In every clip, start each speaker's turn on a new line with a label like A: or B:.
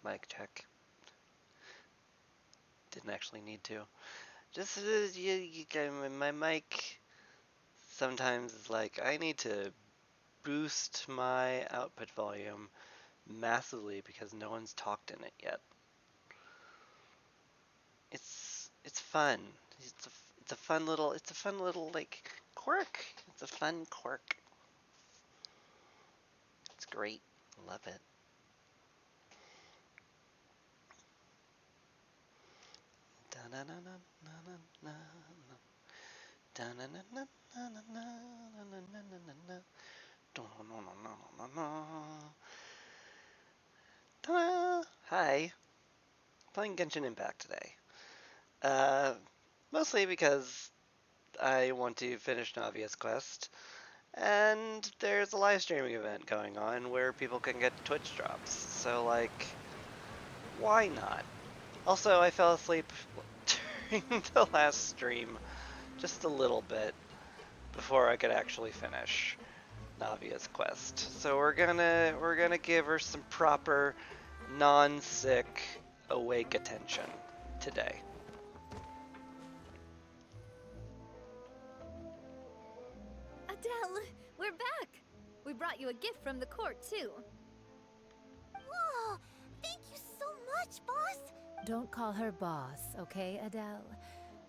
A: Mic check. Didn't actually need to. Just my mic sometimes is like I need to boost my output volume massively because no one's talked in it yet. It's fun. It's a fun little like quirk. It's a fun quirk. It's great. Love it. Hi. Playing Genshin Impact today. Uh, Mostly because I want to finish Navia's quest, and there's a live streaming event going on where people can get Twitch drops. So, like, why not? Also, I fell asleep during the last stream just a little bit before I could actually finish Navia's quest. So we're gonna give her some proper non-sick awake attention today.
B: Adele, we're back! We brought you a gift from the court, too.
C: Whoa! Thank you so much, boss!
D: Don't call her boss, okay, Adele?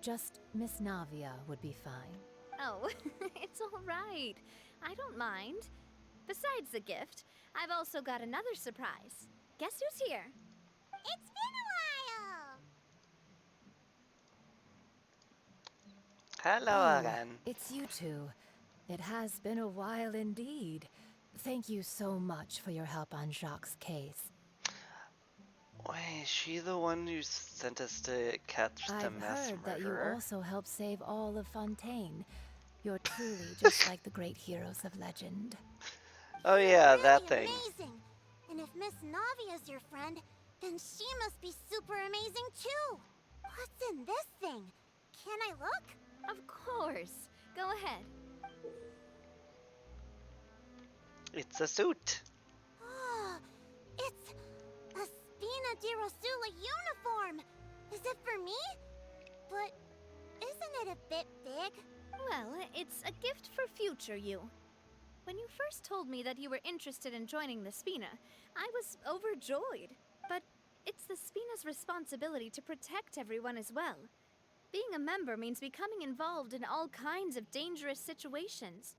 D: Just Miss Navia would be fine.
B: Oh, it's all right. I don't mind. Besides the gift, I've also got another surprise. Guess who's here?
C: It's been a while!
A: Hello again.
D: It's you two. It has been a while indeed. Thank you so much for your help on Jacques' case.
A: Wait, is she the one who sent us to catch the
D: I've
A: mass
D: heard that you
A: murderer?
D: also helped save all of Fontaine. You're truly just like the great heroes of legend.
A: Oh yeah,
C: Really
A: that thing.
C: amazing! And if Miss Navia's your friend, then she must be super amazing too! What's in this thing? Can I look?
B: Of course. Go ahead.
A: It's a suit.
C: Oh, it's a Spina di Rosula uniform! Is it for me? But isn't it a bit big?
B: Well, it's a gift for future you. When you first told me that you were interested in joining the Spina, I was overjoyed. But it's the Spina's responsibility to protect everyone as well. Being a member means becoming involved in all kinds of dangerous situations.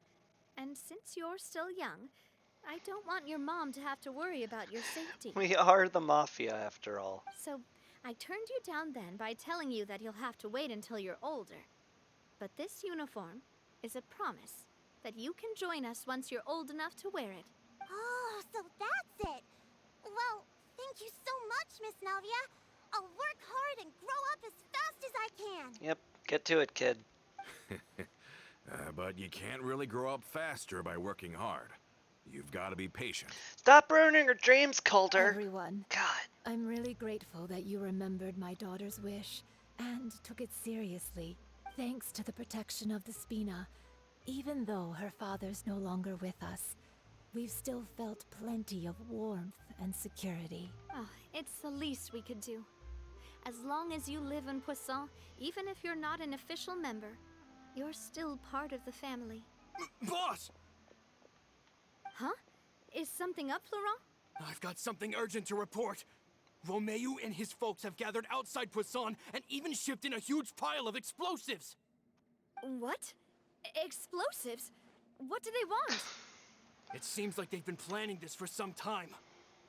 B: And since you're still young, I don't want your mom to have to worry about your safety.
A: We are the Mafia after all.
B: So, I turned you down then by telling you that you'll have to wait until you're older. But this uniform is a promise that you can join us once you're old enough to wear it.
C: Oh, so that's it! Well, thank you so much, Miss Navia. I'll work hard and grow up as fast as I can.
A: Yep, get to it, kid.
E: But you can't really grow up faster by working hard. You've got to be patient.
A: Stop ruining her dreams, Coulter.
D: Everyone,
A: God.
D: I'm really grateful that you remembered my daughter's wish and took it seriously. Thanks to the protection of the Spina, even though her father's no longer with us, we've still felt plenty of warmth and security.
B: Oh, it's the least we could do. As long as you live in Poisson, even if you're not an official member, you're still part of the family.
F: Boss!
B: Huh? Is something up, Florent?
F: I've got something urgent to report. Romeu and his folks have gathered outside Poisson and even shipped in a huge pile of explosives.
B: What? Explosives? What do they want?
F: It seems like they've been planning this for some time.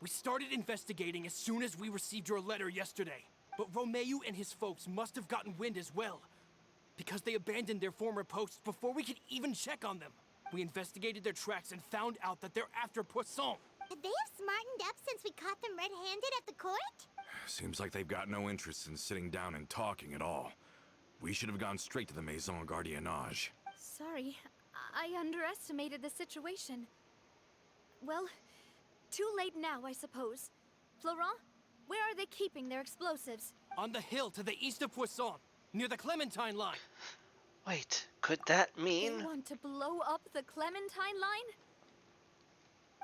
F: We started investigating as soon as we received your letter yesterday. But Romeu and his folks must have gotten wind as well, because they abandoned their former posts before we could even check on them. We investigated their tracks and found out that they're after Poisson.
C: They have smartened up since we caught them red-handed at the court?
E: Seems like they've got no interest in sitting down and talking at all. We should have gone straight to the Maison Gardiennage.
B: Sorry, I underestimated the situation. Well, too late now, I suppose. Florent, where are they keeping their explosives?
F: On the hill to the east of Poisson, near the Clementine line.
A: Wait, could that
B: They
A: mean?
B: want to blow up the Clementine line?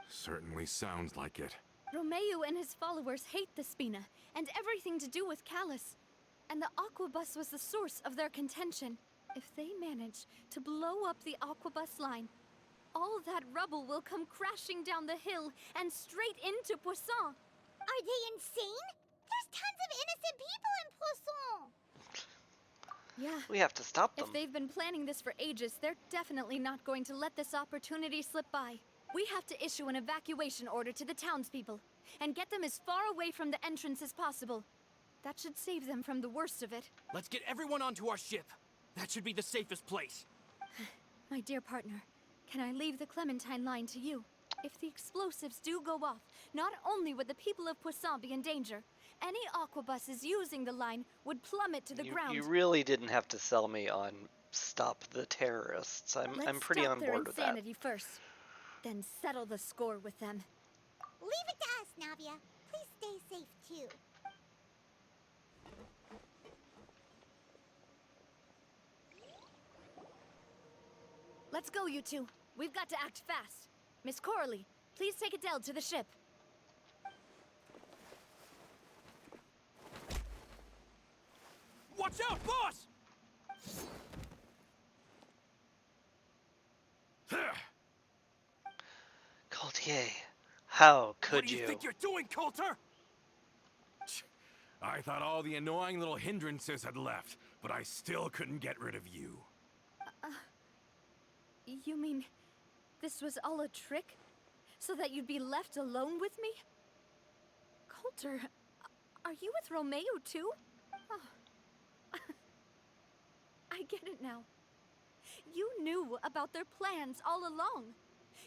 E: Certainly sounds like it.
B: Romeo and his followers hate the Spina and everything to do with Callus. And the Aquabus was the source of their contention. If they manage to blow up the Aquabus line, all that rubble will come crashing down the hill and straight into Poisson.
C: Are they insane? There's tons of innocent people in Poisson!
B: Yeah.
A: We have to stop them.
B: If they've been planning this for ages, they're definitely not going to let this opportunity slip by. We have to issue an evacuation order to the townspeople and get them as far away from the entrance as possible. That should save them from the worst of it.
F: Let's get everyone onto our ship. That should be the safest place.
B: My dear partner, can I leave the Clementine line to you? If the explosives do go off, not only would the people of Poisson be in danger, any aquabuses using the line would plummet to the ground.
A: You really didn't have to sell me on stop the terrorists. I'm pretty on board with that.
B: Let's stop their insanity first, then settle the score with them.
C: Leave it to us, Navia. Please stay safe, too.
B: Let's go, you two. We've got to act fast. Miss Coralie, please take Adele to the ship.
F: Watch out, boss!
A: Gaultier, how could
F: What do you think you're doing, Coulter?
E: I thought all the annoying little hindrances had left, but I still couldn't get rid of you.
B: You mean this was all a trick? So that you'd be left alone with me? Coulter, are you with Romeo too? Oh. I get it now. You knew about their plans all along.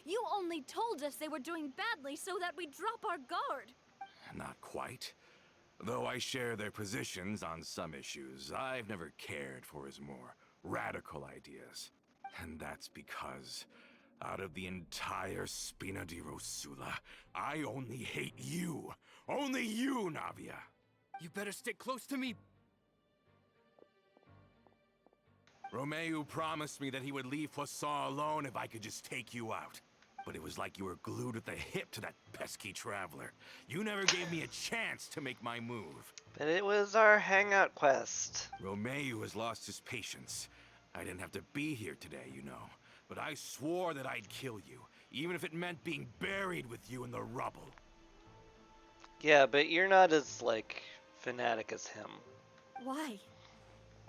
B: You only told us they were doing badly so that we'd drop our guard.
E: Not quite. Though I share their positions on some issues, I've never cared for his more radical ideas. And that's because, out of the entire Spina di Rosula, I only hate you. Only you, Navia.
F: You better stick close to me.
E: Romeo promised me that he would leave Poisson alone if I could just take you out. But it was like you were glued at the hip to that pesky traveler. You never gave me a chance to make my move.
A: But it was our hangout quest.
E: Romeo has lost his patience. I didn't have to be here today, you know. But I swore that I'd kill you, even if it meant being buried with you in the rubble.
A: Yeah, but you're not as, fanatic as him.
B: Why?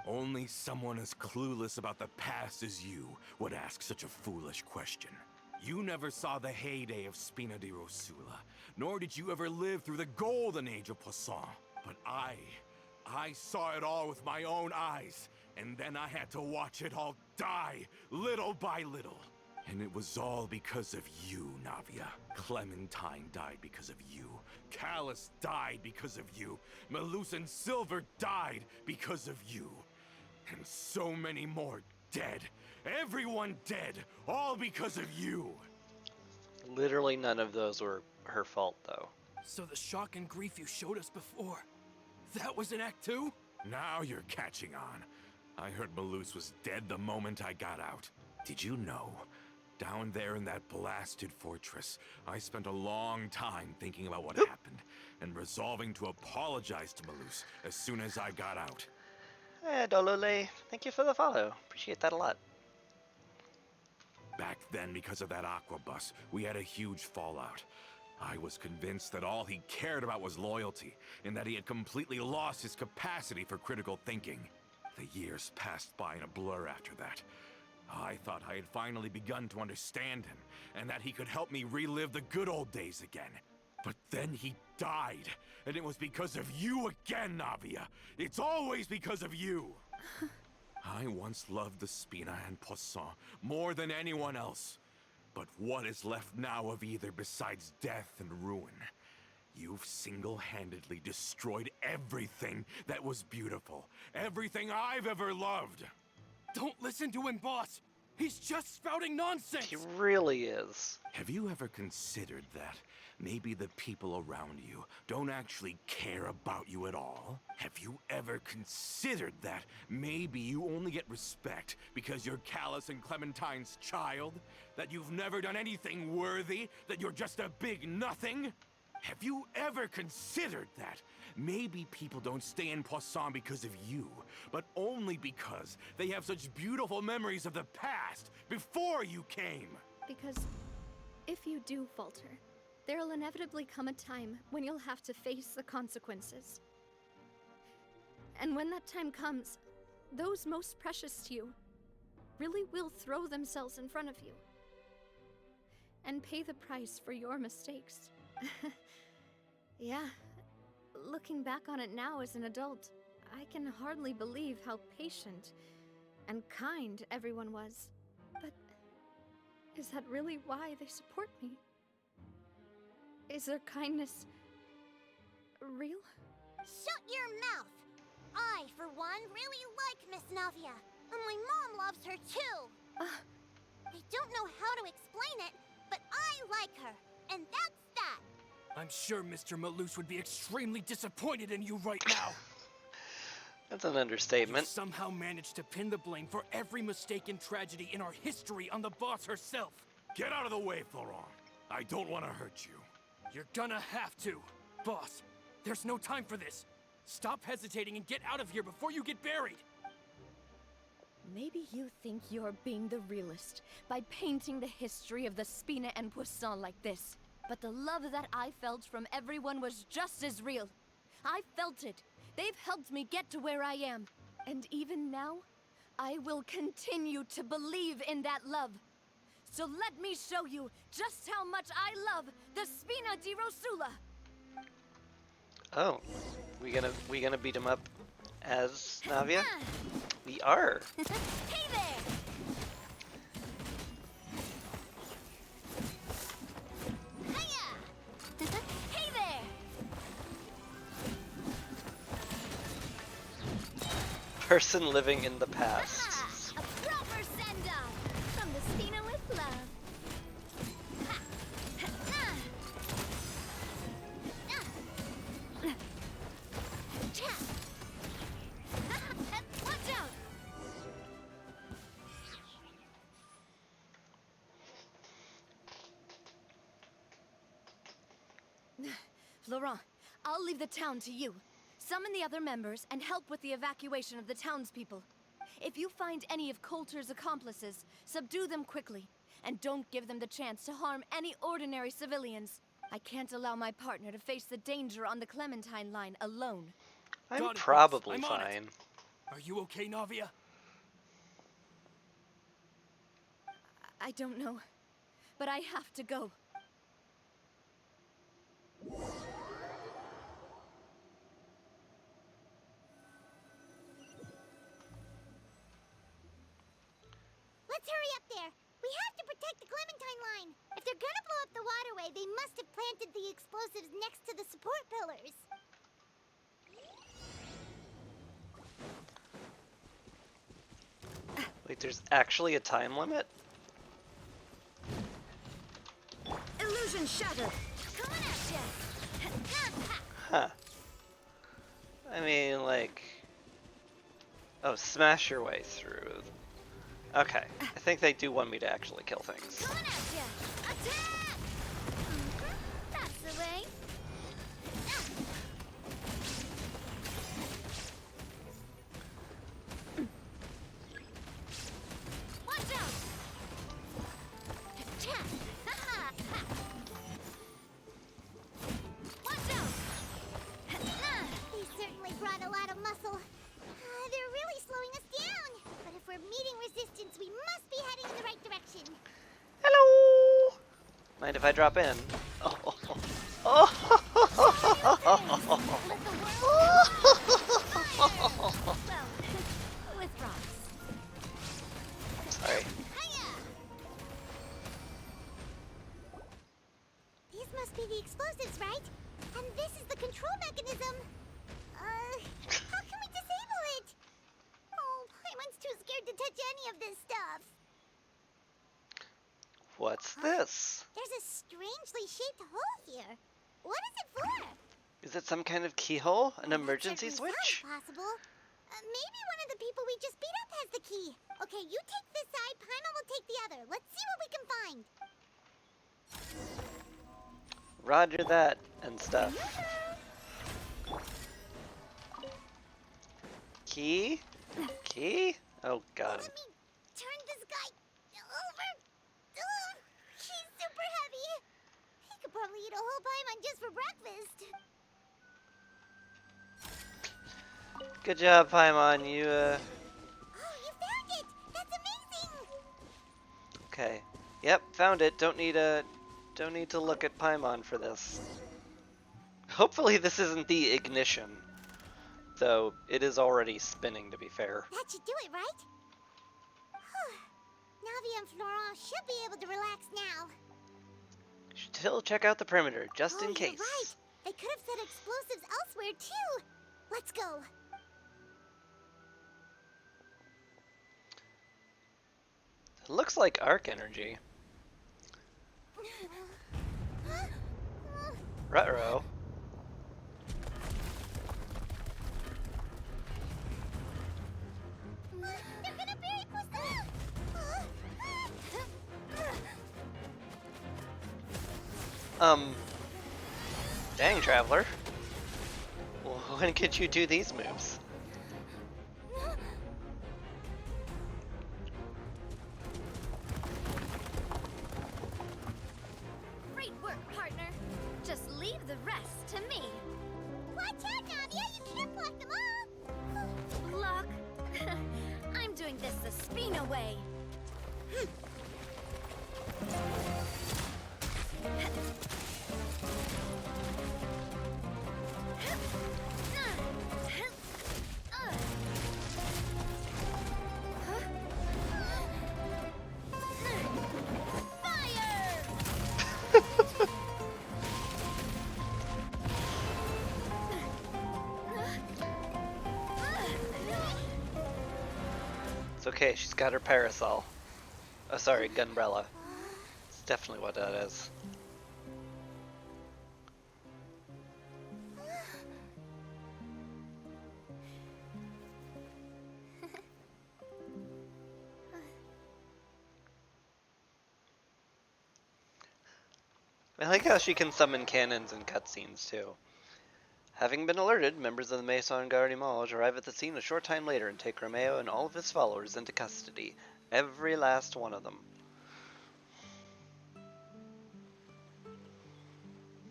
E: Only someone as clueless about the past as you would ask such a foolish question. You never saw the heyday of Spina di Rosula, nor did you ever live through the golden age of Poisson. But I saw it all with my own eyes, and then I had to watch it all die, little by little. And it was all because of you, Navia. Clementine died because of you. Callus died because of you. Melusan Silver died because of you. And so many more dead. Everyone dead, all because of you.
A: Literally none of those were her fault, though.
F: So the shock and grief you showed us before, that was in Act 2?
E: Now you're catching on. I heard Melus was dead the moment I got out. Did you know? Down there in that blasted fortress, I spent a long time thinking about what happened, and resolving to apologize to Melus as soon as I got out.
A: Hey, Dolole, thank you for the follow. Appreciate that a lot.
E: Back then, because of that aquabus, we had a huge fallout. I was convinced that all he cared about was loyalty, and that he had completely lost his capacity for critical thinking. The years passed by in a blur after that. I thought I had finally begun to understand him, and that he could help me relive the good old days again. But then he died, and it was because of you again, Navia. It's always because of you. I once loved the Spina and Poisson more than anyone else. But what is left now of either besides death and ruin? You've single-handedly destroyed everything that was beautiful. Everything I've ever loved.
F: Don't listen to him, boss! He's just spouting nonsense!
A: He really is.
E: Have you ever considered that maybe the people around you don't actually care about you at all? Have you ever considered that maybe you only get respect because you're Callus and Clementine's child? That you've never done anything worthy? That you're just a big nothing? Have you ever considered that maybe people don't stay in Poisson because of you, but only because they have such beautiful memories of the past before you came?
B: Because if you do falter, there'll inevitably come a time when you'll have to face the consequences. And when that time comes, those most precious to you really will throw themselves in front of you and pay the price for your mistakes. Yeah, looking back on it now as an adult, I can hardly believe how patient and kind everyone was. But is that really why they support me? Is their kindness real?
C: Shut your mouth! I, for one, really like Miss Navia, and my mom loves her too. I don't know how to explain it, but I like her, and that's that.
F: I'm sure Mr. Malus would be extremely disappointed in you right now.
A: That's an
F: You
A: understatement.
F: somehow managed to pin the blame for every mistake and tragedy in our history on the boss herself.
E: Get out of the way, Florent. I don't want to hurt you.
F: You're gonna have to. Boss, there's no time for this. Stop hesitating and get out of here before you get buried.
B: Maybe you think you're being the realist by painting the history of the Spina and Poisson like this. But the love that I felt from everyone was just as real. I felt it. They've helped me get to where I am. And even now, I will continue to believe in that love. So let me show you just how much I love the Spina di Rosula.
A: Oh, we gonna beat him up as Navia? We are.
B: Hey there! Hiya! Hey there!
A: Person living in the past.
B: A proper send-off from the Spina with love. Ha! Ha! Cha! Watch out! Laurent, I'll leave the town to you. Summon the other members and help with the evacuation of the townspeople. If you find any of Coulter's accomplices, subdue them quickly. And don't give them the chance to harm any ordinary civilians. I can't allow my partner to face the danger on the Clementine line alone.
A: I'm
F: Got it, boss.
A: probably
F: I'm on it.
A: fine.
F: Are you okay, Navia?
B: I don't know, but I have to go.
C: Let's hurry up there. We have to protect the Clementine line. If they're gonna blow up the waterway, they must have planted the explosives next to the support pillars.
A: Wait, there's actually a time limit?
B: Illusion shattered! Coming at ya!
A: Huh. I mean, like... Oh, smash your way through. Okay, I think they do want me to actually kill things.
C: Coming at ya! Attack! That's the way. Watch out! Watch out! They certainly brought a lot of muscle. They're really slowing us down. But if we're meeting resistance, we must be heading in the right direction.
A: Hello! Mind if I drop in? Oh. Oh.
C: Let the world well, with rocks.
A: Sorry.
C: Hiya! These must be the explosives, right? And this is the control mechanism. How can we disable it? Oh, I'm too scared to touch any of this stuff.
A: What's this?
C: There's a strangely shaped hole here. What is it for?
A: Is it some kind of keyhole? An
C: Well, that
A: emergency
C: certainly
A: switch?
C: sounds possible. Maybe one of the people we just beat up has the key. Okay, you take this side, Paimon will take the other. Let's see what we can find.
A: Roger that and stuff. Key? Key? Oh god.
C: Let me turn this guy over. Ugh, he's super heavy. He could probably eat a whole Paimon just for breakfast.
A: Good job, Paimon. You,
C: Oh, you found it! That's amazing!
A: Okay. Yep, found it. Don't need to look at Paimon for this. Hopefully this isn't the ignition. Though, it is already spinning, to be fair.
C: That should do it, right? Navia and Florent should be able to relax now.
A: Should still check out the perimeter, just in case.
C: You're right. They could have set explosives elsewhere, too. Let's go.
A: It looks like arc energy. Ruh-roh.
C: They're gonna bury Priscilla!
A: Dang, Traveler. Well, when could you do these moves?
B: Great work, partner. Just leave the rest to me.
C: Watch out, Navia! You can't block them all!
B: Block. I'm doing this the Spina way.
A: It's okay, she's got her parasol. Oh, sorry, gunbrella. It's definitely what that is. I like how she can summon cannons in cutscenes, too. Having been alerted, members of the Maison Garde Mage arrive at the scene a short time later and take Romeo and all of his followers into custody. Every last one of them.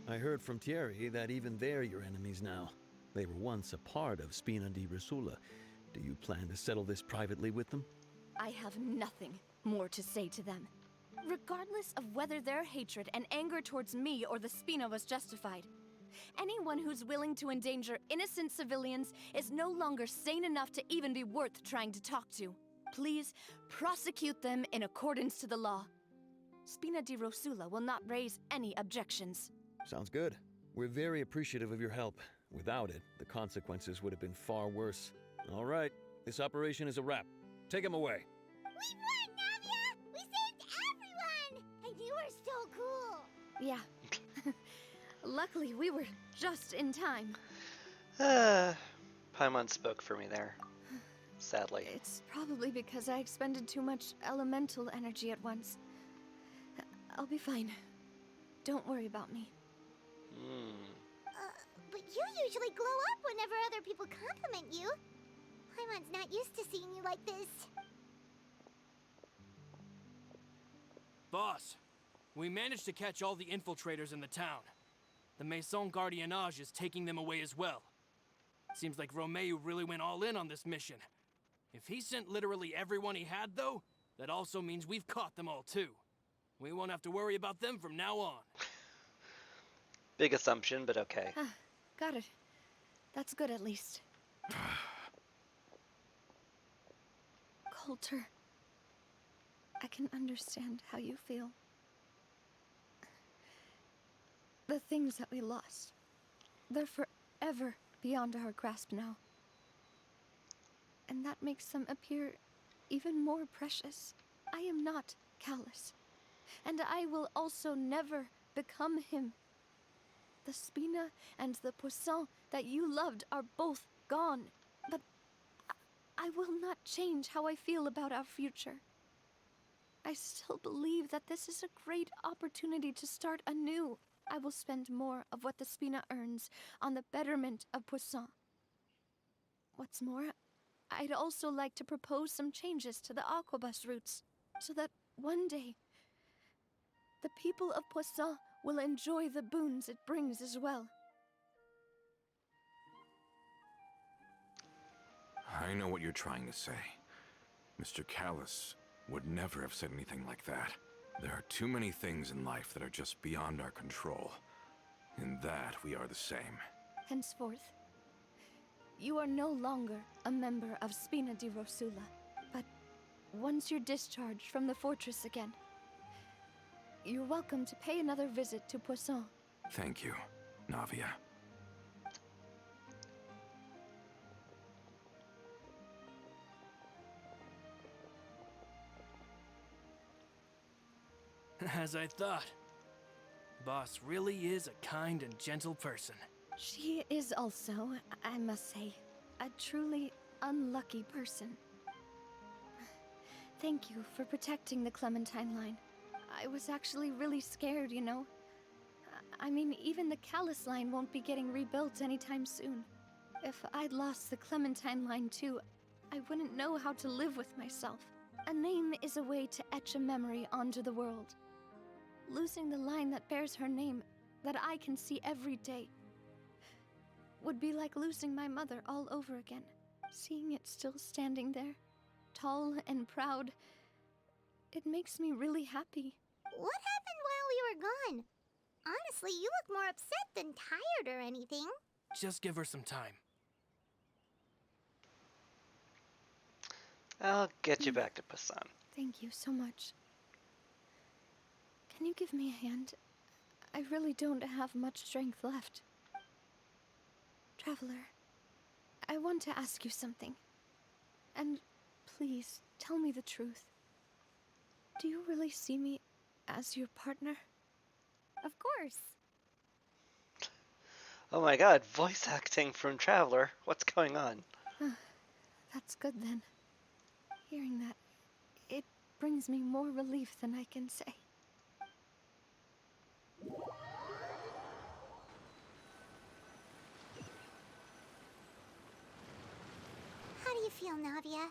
G: I heard from Thierry that even they're your enemies now. They were once a part of Spina di Rosula. Do you plan to settle this privately with them?
H: I have nothing more to say to them. Regardless of whether their hatred and anger towards me or the Spina was justified, anyone who's willing to endanger innocent civilians is no longer sane enough to even be worth trying to talk to. Please prosecute them in accordance to the law. Spina di Rosula will not raise any objections.
G: Sounds good. We're very appreciative of your help. Without it, the consequences would have been far worse. All right, this operation is a wrap. Take him away.
C: We won, Navia! We saved everyone! And you were so cool!
H: Yeah. Luckily, we were just in time.
A: Paimon spoke for me there. Sadly.
H: It's probably because I expended too much elemental energy at once. I'll be fine. Don't worry about me.
C: But you usually glow up whenever other people compliment you. Paimon's not used to seeing you like this.
F: Boss, we managed to catch all the infiltrators in the town. The Maison Gardiennage is taking them away as well. Seems like Romeo really went all in on this mission. If he sent literally everyone he had, though, that also means we've caught them all, too. We won't have to worry about them from now on.
A: Big assumption, but okay.
H: Got it. That's good, at least. Coulter, I can understand how you feel. The things that we lost, they're forever beyond our grasp now. And that makes them appear even more precious. I am not callous. And I will also never become him. The Spina and the Poisson that you loved are both gone. But I will not change how I feel about our future. I still believe that this is a great opportunity to start anew. I will spend more of what the Spina earns on the betterment of Poisson. What's more, I'd also like to propose some changes to the Aquabus routes, so that one day, the people of Poisson will enjoy the boons it brings as well.
E: I know what you're trying to say. Mr. Callus would never have said anything like that. There are too many things in life that are just beyond our control. In that, we are the same.
H: Henceforth, you are no longer a member of Spina di Rosula, but once you're discharged from the fortress again, you're welcome to pay another visit to Poisson.
E: Thank you, Navia.
F: As I thought. Boss really is a kind and gentle person.
H: She is also, I must say, a truly unlucky person. Thank you for protecting the Clementine line. I was actually really scared, you know. I mean, even the Callus line won't be getting rebuilt anytime soon. If I'd lost the Clementine line too, I wouldn't know how to live with myself. A name is a way to etch a memory onto the world. Losing the line that bears her name, that I can see every day, would be like losing my mother all over again. Seeing it still standing there, tall and proud, it makes me really happy.
C: What happened while we were gone? Honestly, you look more upset than tired or anything.
F: Just give her some time.
A: I'll get you back to Poisson.
H: Thank you so much. Can you give me a hand? I really don't have much strength left. Traveler, I want to ask you something. And please, tell me the truth. Do you really see me as your partner?
C: Of course.
A: Oh my god, voice acting from Traveler. What's going on?
H: That's good then. Hearing that, it brings me more relief than I can say.
C: How do you feel, Navia?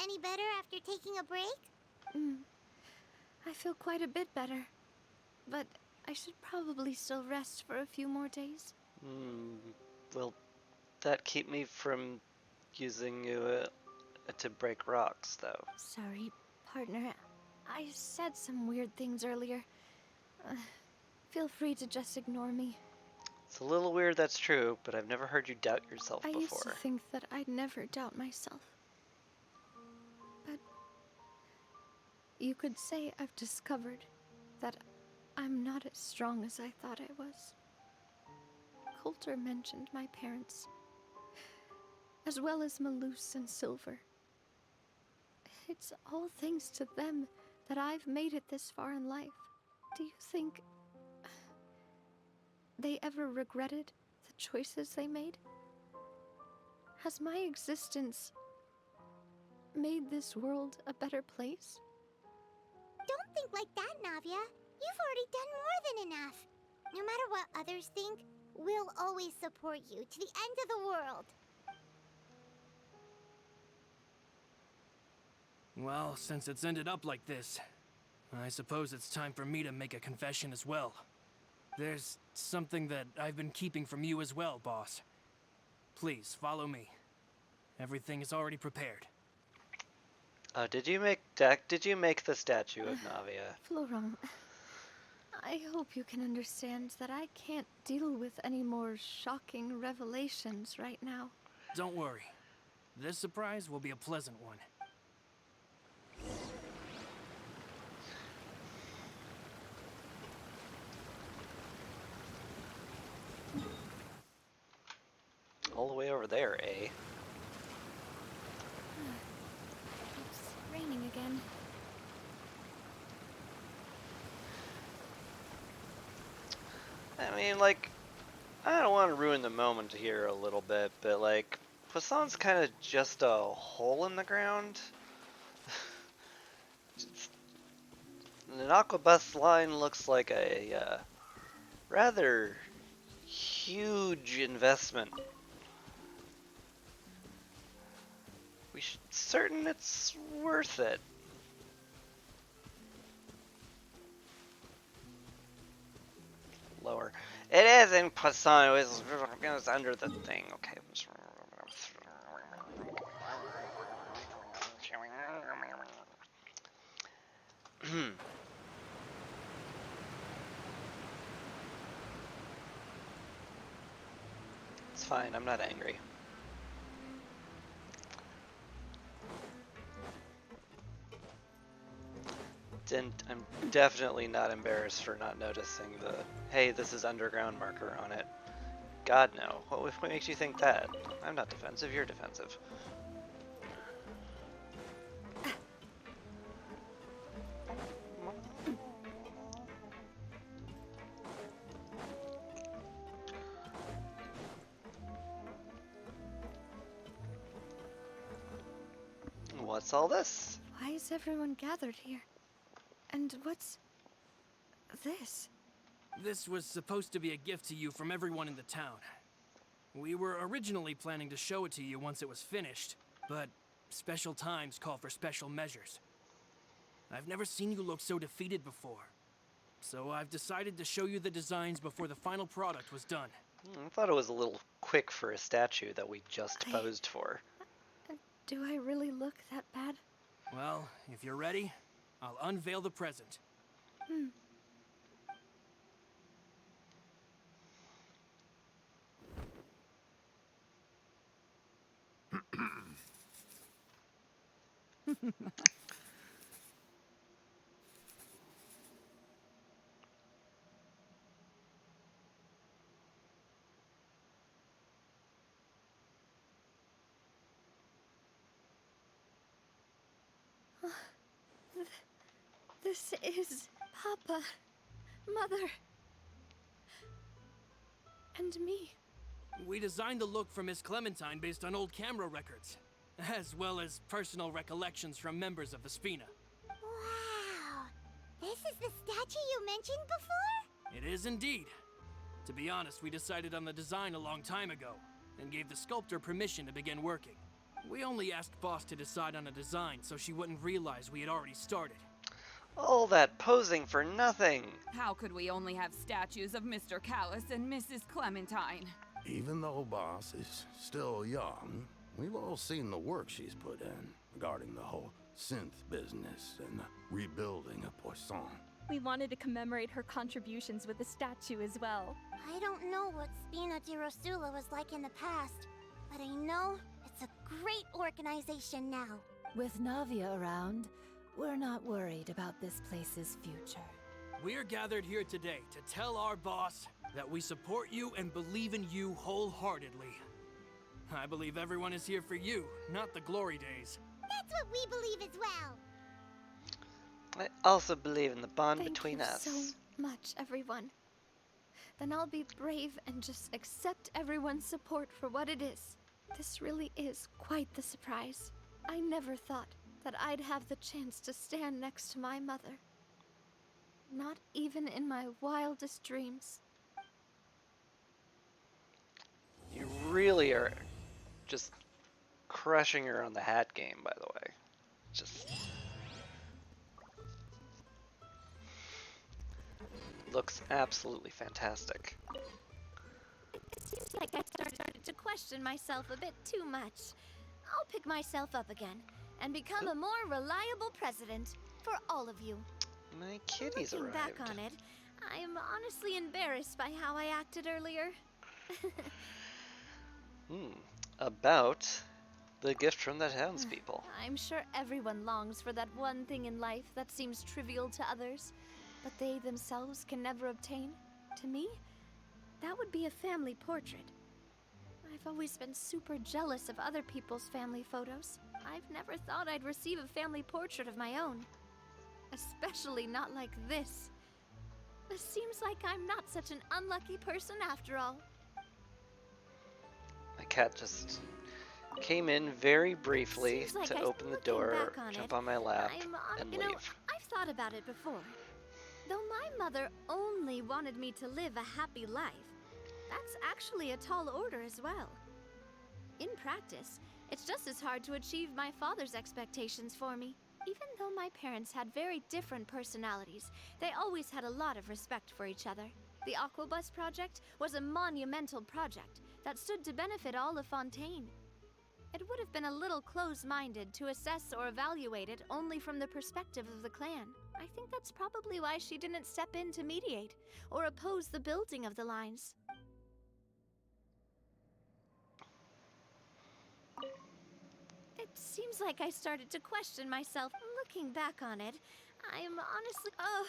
C: Any better after taking a break?
H: I feel quite a bit better. But I should probably still rest for a few more days.
A: Will that keep me from using you to break rocks, though?
H: Sorry, partner. I said some weird things earlier. Feel free to just ignore me.
A: It's a little weird, that's true, but I've never heard you doubt yourself
H: I
A: before.
H: used to think that I'd never doubt myself. But you could say I've discovered that I'm not as strong as I thought I was. Coulter mentioned my parents, as well as Malus and Silver. It's all thanks to them that I've made it this far in life. Do you think they ever regretted the choices they made? Has my existence made this world a better place?
C: Don't think like that, Navia. You've already done more than enough. No matter what others think, we'll always support you to the end of the world.
F: Well, since it's ended up like this, I suppose it's time for me to make a confession as well. There's something that I've been keeping from you as well, boss. Please, follow me. Everything is already prepared.
A: Did you make the statue of Navia?
H: Florent, I hope you can understand that I can't deal with any more shocking revelations right now.
F: Don't worry. This surprise will be a pleasant one.
A: All the way over there, eh?
H: It's raining again.
A: I mean, like, I don't want to ruin the moment here a little bit, but like, Poisson's kind of just a hole in the ground. An aquabus line looks like a rather huge investment. We should certain it's worth it. Lower. It is in Poisson. It's under the thing. Okay. It's fine. I'm not angry. I'm definitely not embarrassed for not noticing the, hey, this is underground marker on it. God, no. What makes you think that? I'm not defensive, you're defensive. What's all this?
B: Why is everyone gathered here? And what's this?
F: This was supposed to be a gift to you from everyone in the town. We were originally planning to show it to you once it was finished, but special times call for special measures. I've never seen you look so defeated before, so I've decided to show you the designs before the final product was done.
A: I thought it was a little quick for a statue that we just posed for.
B: Do I really look that bad?
F: Well, if you're ready, I'll unveil the present.
B: This is Papa, Mother, and me.
F: We designed the look for Miss Clementine based on old camera records, as well as personal recollections from members of the Spina.
C: Wow! This is the statue you mentioned before?
F: It is indeed. To be honest, we decided on the design a long time ago, and gave the sculptor permission to begin working. We only asked Boss to decide on a design so she wouldn't realize we had already started.
A: All that posing for nothing.
I: How could we only have statues of Mr. Callus and Mrs. Clementine?
J: Even though Boss is still young, we've all seen the work she's put in regarding the whole synth business and the rebuilding of Poisson.
K: We wanted to commemorate her contributions with a statue as well.
C: I don't know what Spina di Rosula was like in the past, but I know it's a great organization now.
D: With Navia around, we're not worried about this place's future.
F: We're gathered here today to tell our boss that we support you and believe in you wholeheartedly. I believe everyone is here for you, not the glory days.
C: That's what we believe as well.
A: I also believe in the bond
B: Thank
A: between
B: you
A: us.
B: so much, everyone. Then I'll be brave and just accept everyone's support for what it is. This really is quite the surprise. I never thought that I'd have the chance to stand next to my mother. Not even in my wildest dreams.
A: You really are just crushing her on the hat game, by the way. Just looks absolutely fantastic.
B: It seems like I started to question myself a bit too much. I'll pick myself up again and become a more reliable president for all of you.
A: My kitty's
B: Looking
A: arrived.
B: back on it, I am honestly embarrassed by how I acted earlier.
A: About the gift from the townspeople.
B: I'm sure everyone longs for that one thing in life that seems trivial to others, but they themselves can never obtain. To me, that would be a family portrait. I've always been super jealous of other people's family photos. I've never thought I'd receive a family portrait of my own. Especially not like this. It seems like I'm not such an unlucky person after all.
A: My cat just came in very briefly
B: Seems like
A: to open the door, jump on my lap, and
B: you
A: leave.
B: know, I've thought about it before. Though my mother only wanted me to live a happy life, that's actually a tall order as well. In practice, it's just as hard to achieve my father's expectations for me. Even though my parents had very different personalities, they always had a lot of respect for each other. The Aquabus project was a monumental project that stood to benefit all of Fontaine. It would have been a little close-minded to assess or evaluate it only from the perspective of the clan. I think that's probably why she didn't step in to mediate or oppose the building of the lines. It seems like I started to question myself. Looking back on it, I'm honestly... Oh,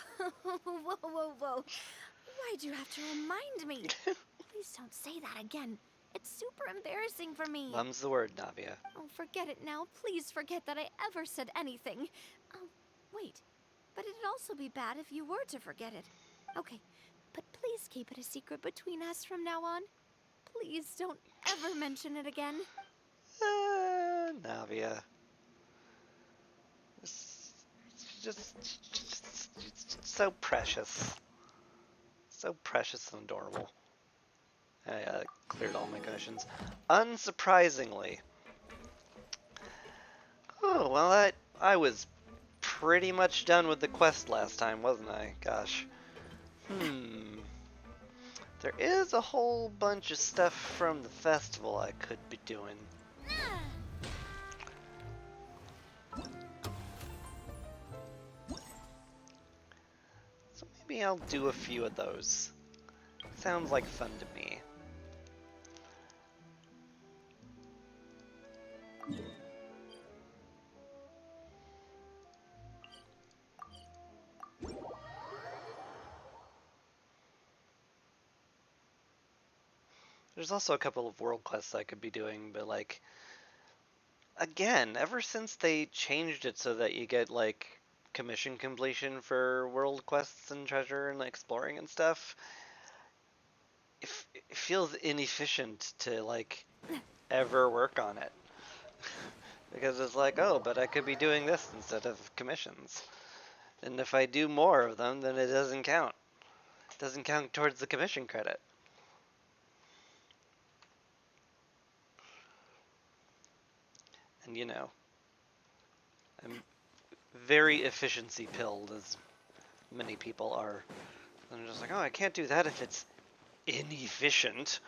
B: whoa. Why'd you have to remind me? Please don't say that again. It's super embarrassing for me.
A: Mum's the word, Navia.
B: Oh, forget it now. Please forget that I ever said anything. Oh, wait. But it'd also be bad if you were to forget it. Okay, but please keep it a secret between us from now on. Please don't ever mention it again.
A: Navia. It's just so precious. So precious and adorable. I cleared all my questions. Unsurprisingly. Oh, well, I was pretty much done with the quest last time, wasn't I? Gosh. There is a whole bunch of stuff from the festival I could be doing. So maybe I'll do a few of those. Sounds like fun to me. There's also a couple of world quests I could be doing, but like, again, ever since they changed it so that you get like commission completion for world quests and treasure and exploring and stuff, it feels inefficient to like ever work on it. Because it's like, oh, but I could be doing this instead of commissions. And if I do more of them, then it doesn't count. It doesn't count towards the commission credit. And you know, I'm very efficiency pilled, as many people are. And I'm just like, oh, I can't do that if it's inefficient.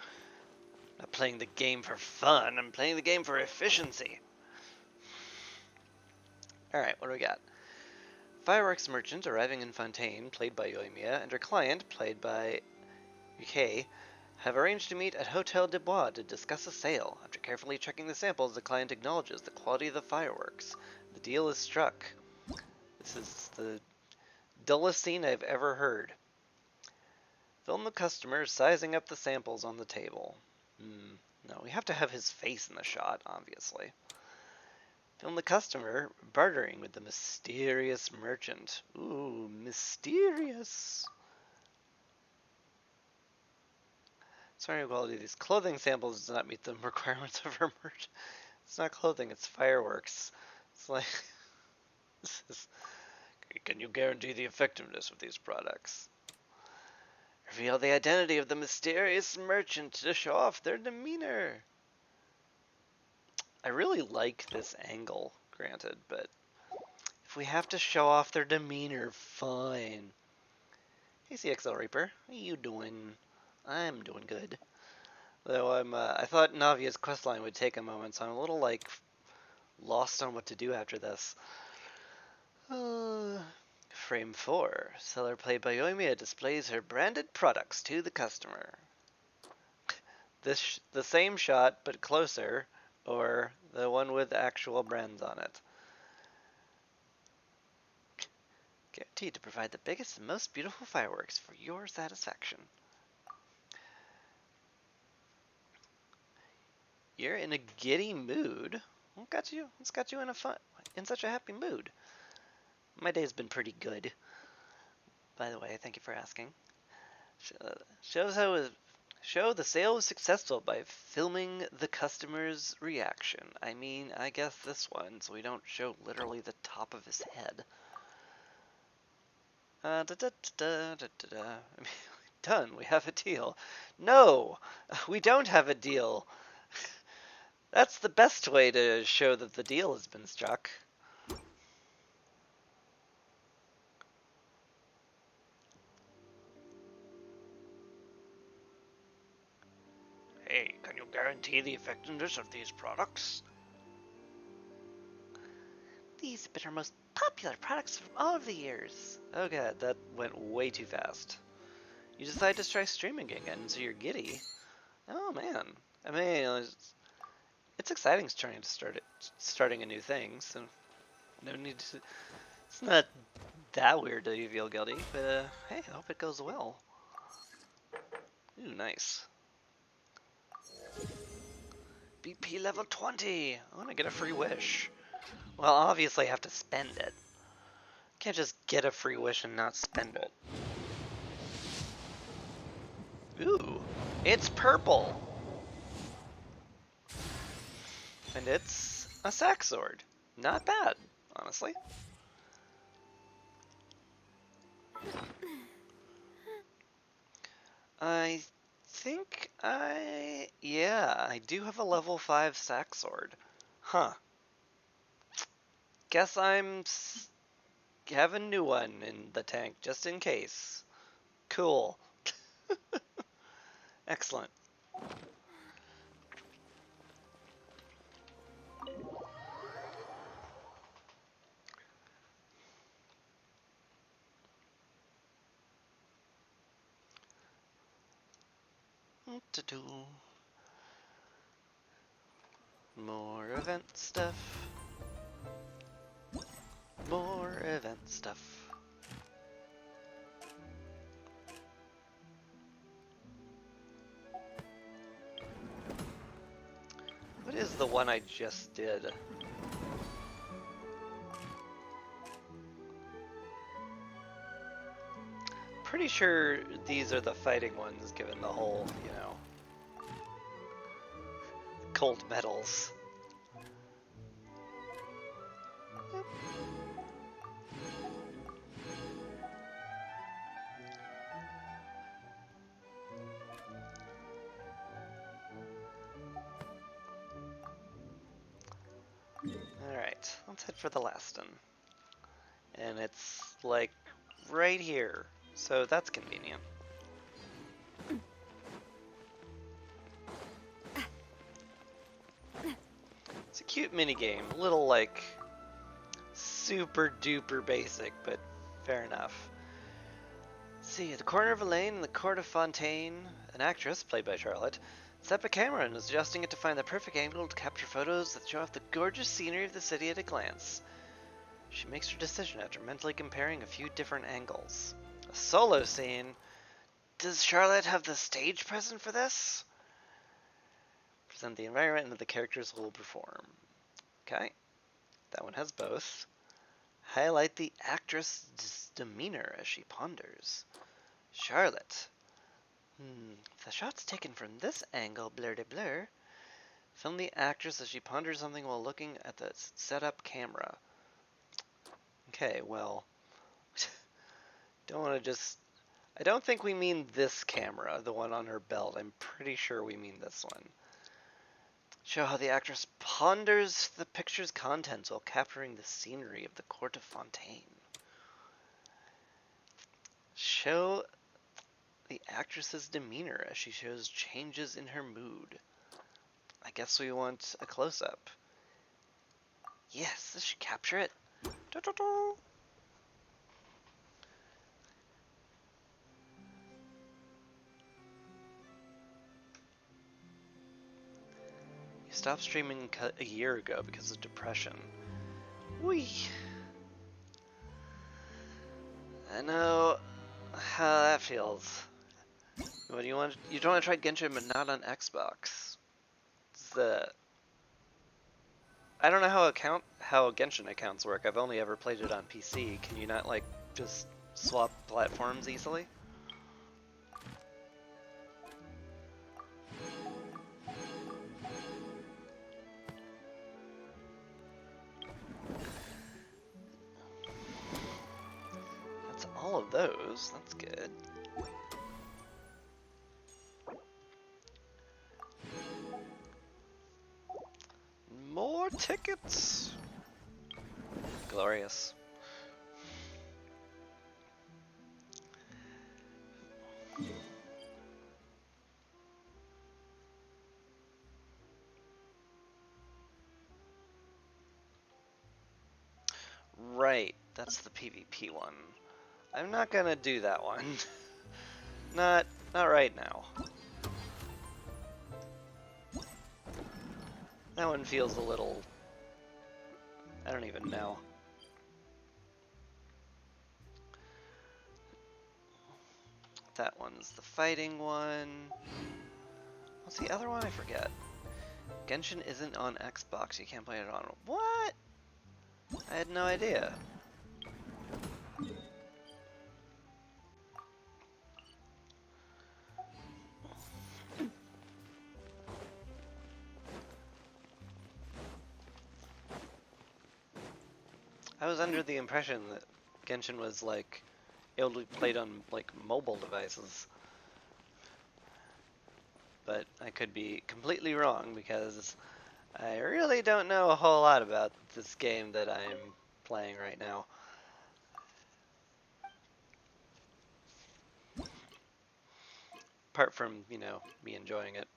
A: I'm not playing the game for fun, I'm playing the game for efficiency. Alright, what do we got? Fireworks merchant arriving in Fontaine, played by Yoimiya, and her client, played by UK, have arranged to meet at Hotel de Bois to discuss a sale. After carefully checking the samples, the client acknowledges the quality of the fireworks. The deal is struck. This is the dullest scene I've ever heard. Film the customer sizing up the samples on the table. No, we have to have his face in the shot, obviously. Film the customer bartering with the mysterious merchant. Ooh, mysterious. Sorry, quality. These clothing samples do not meet the requirements of our merch. It's not clothing, it's fireworks. It's like, this is, can you guarantee the effectiveness of these products? Reveal the identity of the mysterious merchant to show off their demeanor. I really like this angle, granted, but if we have to show off their demeanor, fine. Hey, CXL Reaper, how you doing? I'm doing good. Though I thought Navia's questline would take a moment, so I'm a little, like, lost on what to do after this. Frame 4. Seller played by Yoimiya displays her branded products to the customer. The same shot, but closer, or the one with actual brands on it. Guaranteed to provide the biggest and most beautiful fireworks for your satisfaction. You're in a giddy mood. What's got you in such a happy mood? My day's been pretty good. by the way. Thank you for asking. Shows how show the sale was successful by filming the customer's reaction. I mean, I guess this one, so we don't show literally the top of his head. Da, da, da, da, da, da. I mean, done. We have a deal. No, we don't have a deal. That's the best way to show that the deal has been struck. Hey, can you guarantee the effectiveness of these products? These have been our most popular products from all of the years. Oh god, that went way too fast. You decide to try streaming again, so you're giddy. Oh man. I mean, it's exciting starting a new thing, so no need to... It's not that weird that you feel guilty, but hey, I hope it goes well. Ooh, nice. BP level 20! I want to get a free wish. Well, obviously I have to spend it. Can't just get a free wish and not spend it. Ooh, it's purple! And it's a sack sword. Not bad, honestly. I think yeah, I do have a level 5 sack sword. Huh. Guess I'm have a new one in the tank, just in case. Cool. Excellent. More event stuff. More event stuff. What is the one I just did? Pretty sure these are the fighting ones, given the whole, you know, cold metals. Yep. Alright, let's head for the last one. And it's, like, right here. So that's convenient. It's a cute minigame. A little, like, super duper basic, but fair enough. Let's see, at the corner of a lane in the court of Fontaine, an actress, played by Charlotte, set up a camera and is adjusting it to find the perfect angle to capture photos that show off the gorgeous scenery of the city at a glance. She makes her decision after mentally comparing a few different angles. A solo scene? Does Charlotte have the stage present for this? Present the environment and the characters will perform. Okay, that one has both. Highlight the actress' demeanor as she ponders. Charlotte. The shot's taken from this angle, blur de blur. Film the actress as she ponders something while looking at the setup camera. Okay, well, don't want to just... I don't think we mean this camera, the one on her belt. I'm pretty sure we mean this one. Show how the actress ponders the picture's contents while capturing the scenery of the court of Fontaine. Show the actress's demeanor as she shows changes in her mood. I guess we want a close-up. Yes, this should capture it. Da-da-da. You stopped streaming a year ago because of depression. Whee! I know how that feels. What do you want? You don't want to try Genshin, but not on Xbox. I don't know how Genshin accounts work. I've only ever played it on PC. Can you not, like, just swap platforms easily. That's all of those. That's good. More tickets! Glorious. Right, that's the PvP one. I'm not gonna do that one. not right now. That one feels a little... I don't even know. That one's the fighting one. What's the other one? I forget. Genshin isn't on Xbox. You can't play it on... What? I had no idea. I was under the impression that Genshin was like able to be played on like mobile devices. But I could be completely wrong because I really don't know a whole lot about this game that I'm playing right now. Apart from, you know, me enjoying it.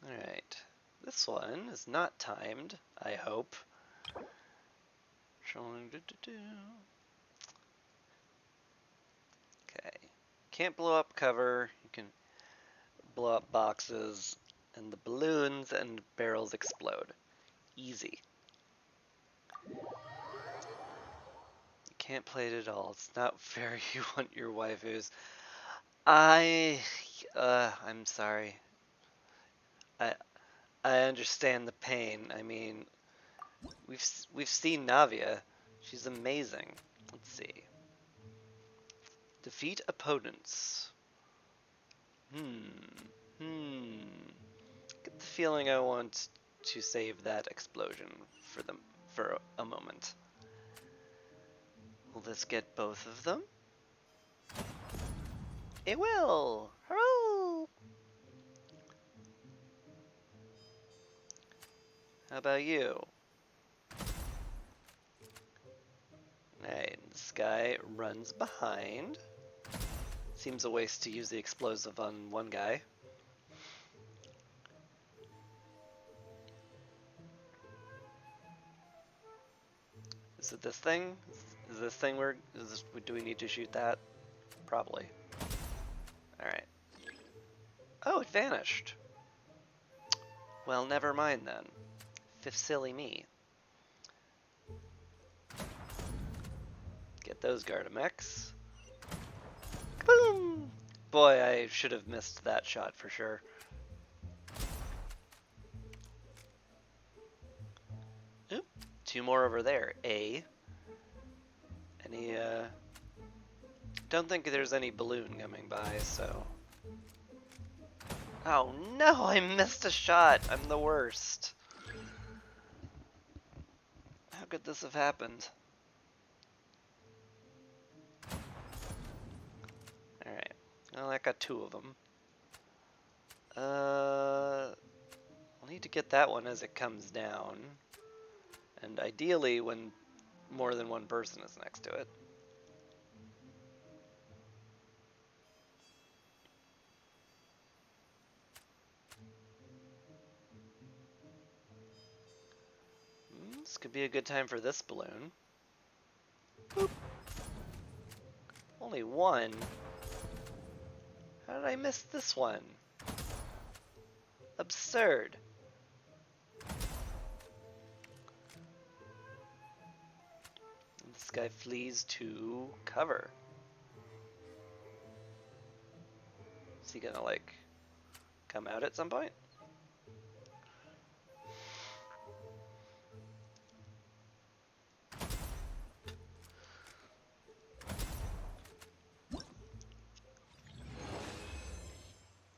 A: Alright. This one is not timed, I hope. Okay. Can't blow up cover. You can blow up boxes, and the balloons and barrels explode. Easy. You can't play it at all. It's not fair you want your waifus. I'm sorry. I I understand the pain. I mean, we've seen Navia. She's amazing. Let's see. Defeat opponents. Get the feeling I want to save that explosion for a moment. Will this get both of them? It will! Hurrah! How about you? Alright, this guy runs behind. Seems a waste to use the explosive on one guy. Is it this thing? Is this thing do we need to shoot that? Probably. Alright. Oh, it vanished. Well, never mind then. Fifth silly me. Get those Gardamex. Boom! Boy, I should have missed that shot for sure. Oop, two more over there. Any, don't think there's any balloon coming by, so... Oh no, I missed a shot! I'm the worst. How could this have happened? Alright, well, I got two of them. I'll need to get that one as it comes down. And ideally when more than one person is next to it. This could be a good time for this balloon. Boop. Only one? How did I miss this one? Absurd. This guy flees to cover. Is he gonna, like, come out at some point?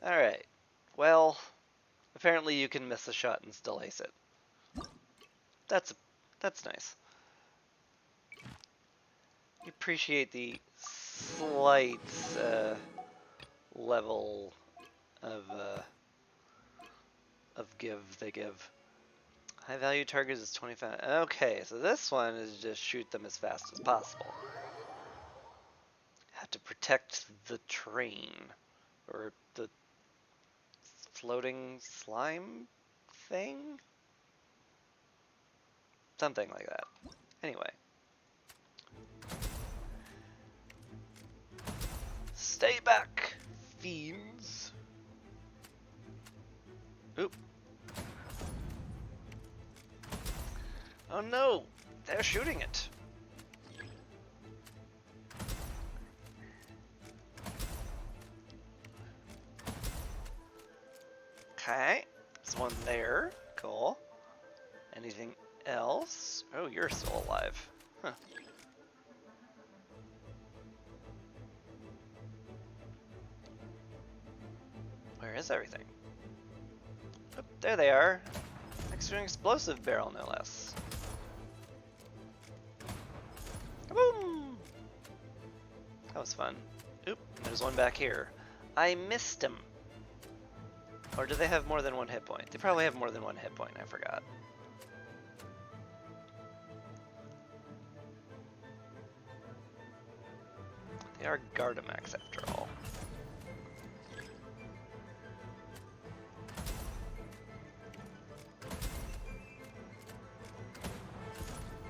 A: Alright. Well, apparently you can miss a shot and still ace it. That's nice. You appreciate the slight level of give they give. High value target is 25. Okay, so this one is just shoot them as fast as possible. Have to protect the train. Or the floating slime thing? Something like that. Anyway. Stay back, fiends. Oop. Oh no, they're shooting it. Okay, there's one there. Cool. Anything else? Oh, you're still alive. Huh. Where is everything? Oh, there they are. Next to an explosive barrel, no less. Kaboom! That was fun. Oop, there's one back here. I missed him. Or do they have more than one hit point? They probably have more than one hit point, I forgot. They are Gardamax after all.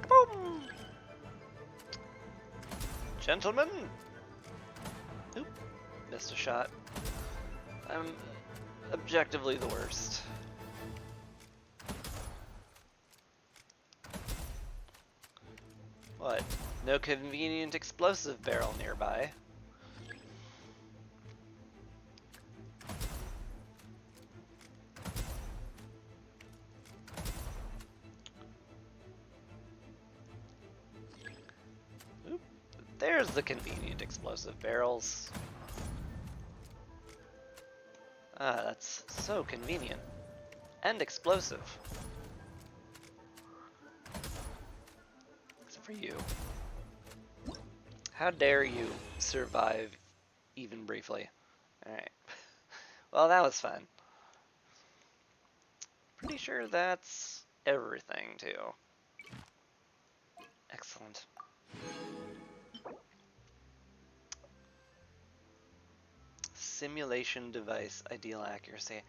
A: Kaboom! Gentlemen! Oop, missed a shot. I'm objectively the worst. What? No convenient explosive barrel nearby. Oop. There's the convenient explosive barrels. Ah, that's so convenient. And explosive. Except for you. How dare you survive even briefly? Alright. Well, that was fun. Pretty sure that's everything, too. Excellent. Simulation device, ideal accuracy.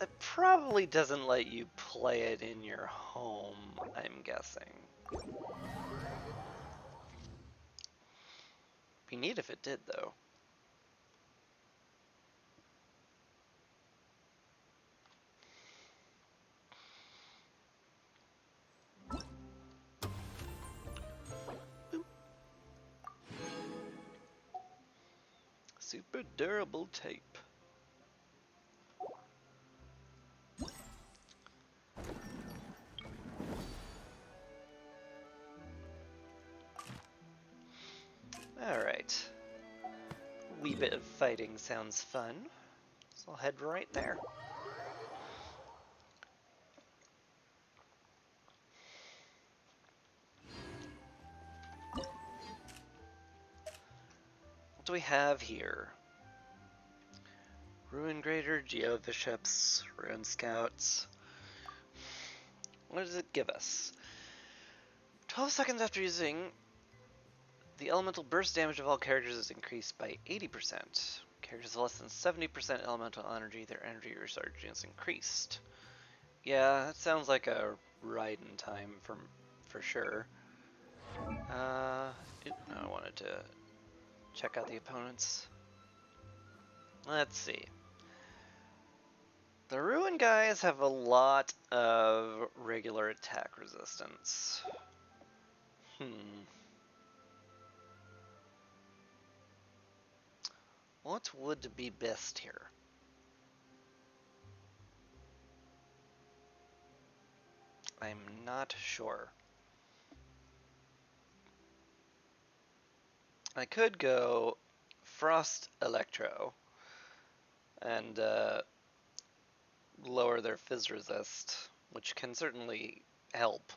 A: It probably doesn't let you play it in your home, I'm guessing. Be neat if it did, though. Super durable tape. Alright. Wee bit of fighting sounds fun. So I'll head right there. What do we have here? Ruin Grader, Geo Bishops, Ruin Scouts. What does it give us? 12 seconds after using, the elemental burst damage of all characters is increased by 80%. Characters with less than 70% elemental energy, their energy recharging is increased. Yeah, that sounds like a ride-in time for sure. I wanted to check out the opponents. Let's see. The Ruin guys have a lot of regular attack resistance. What would be best here? I'm not sure. I could go Frost Electro and lower their Fizz resist, which can certainly help.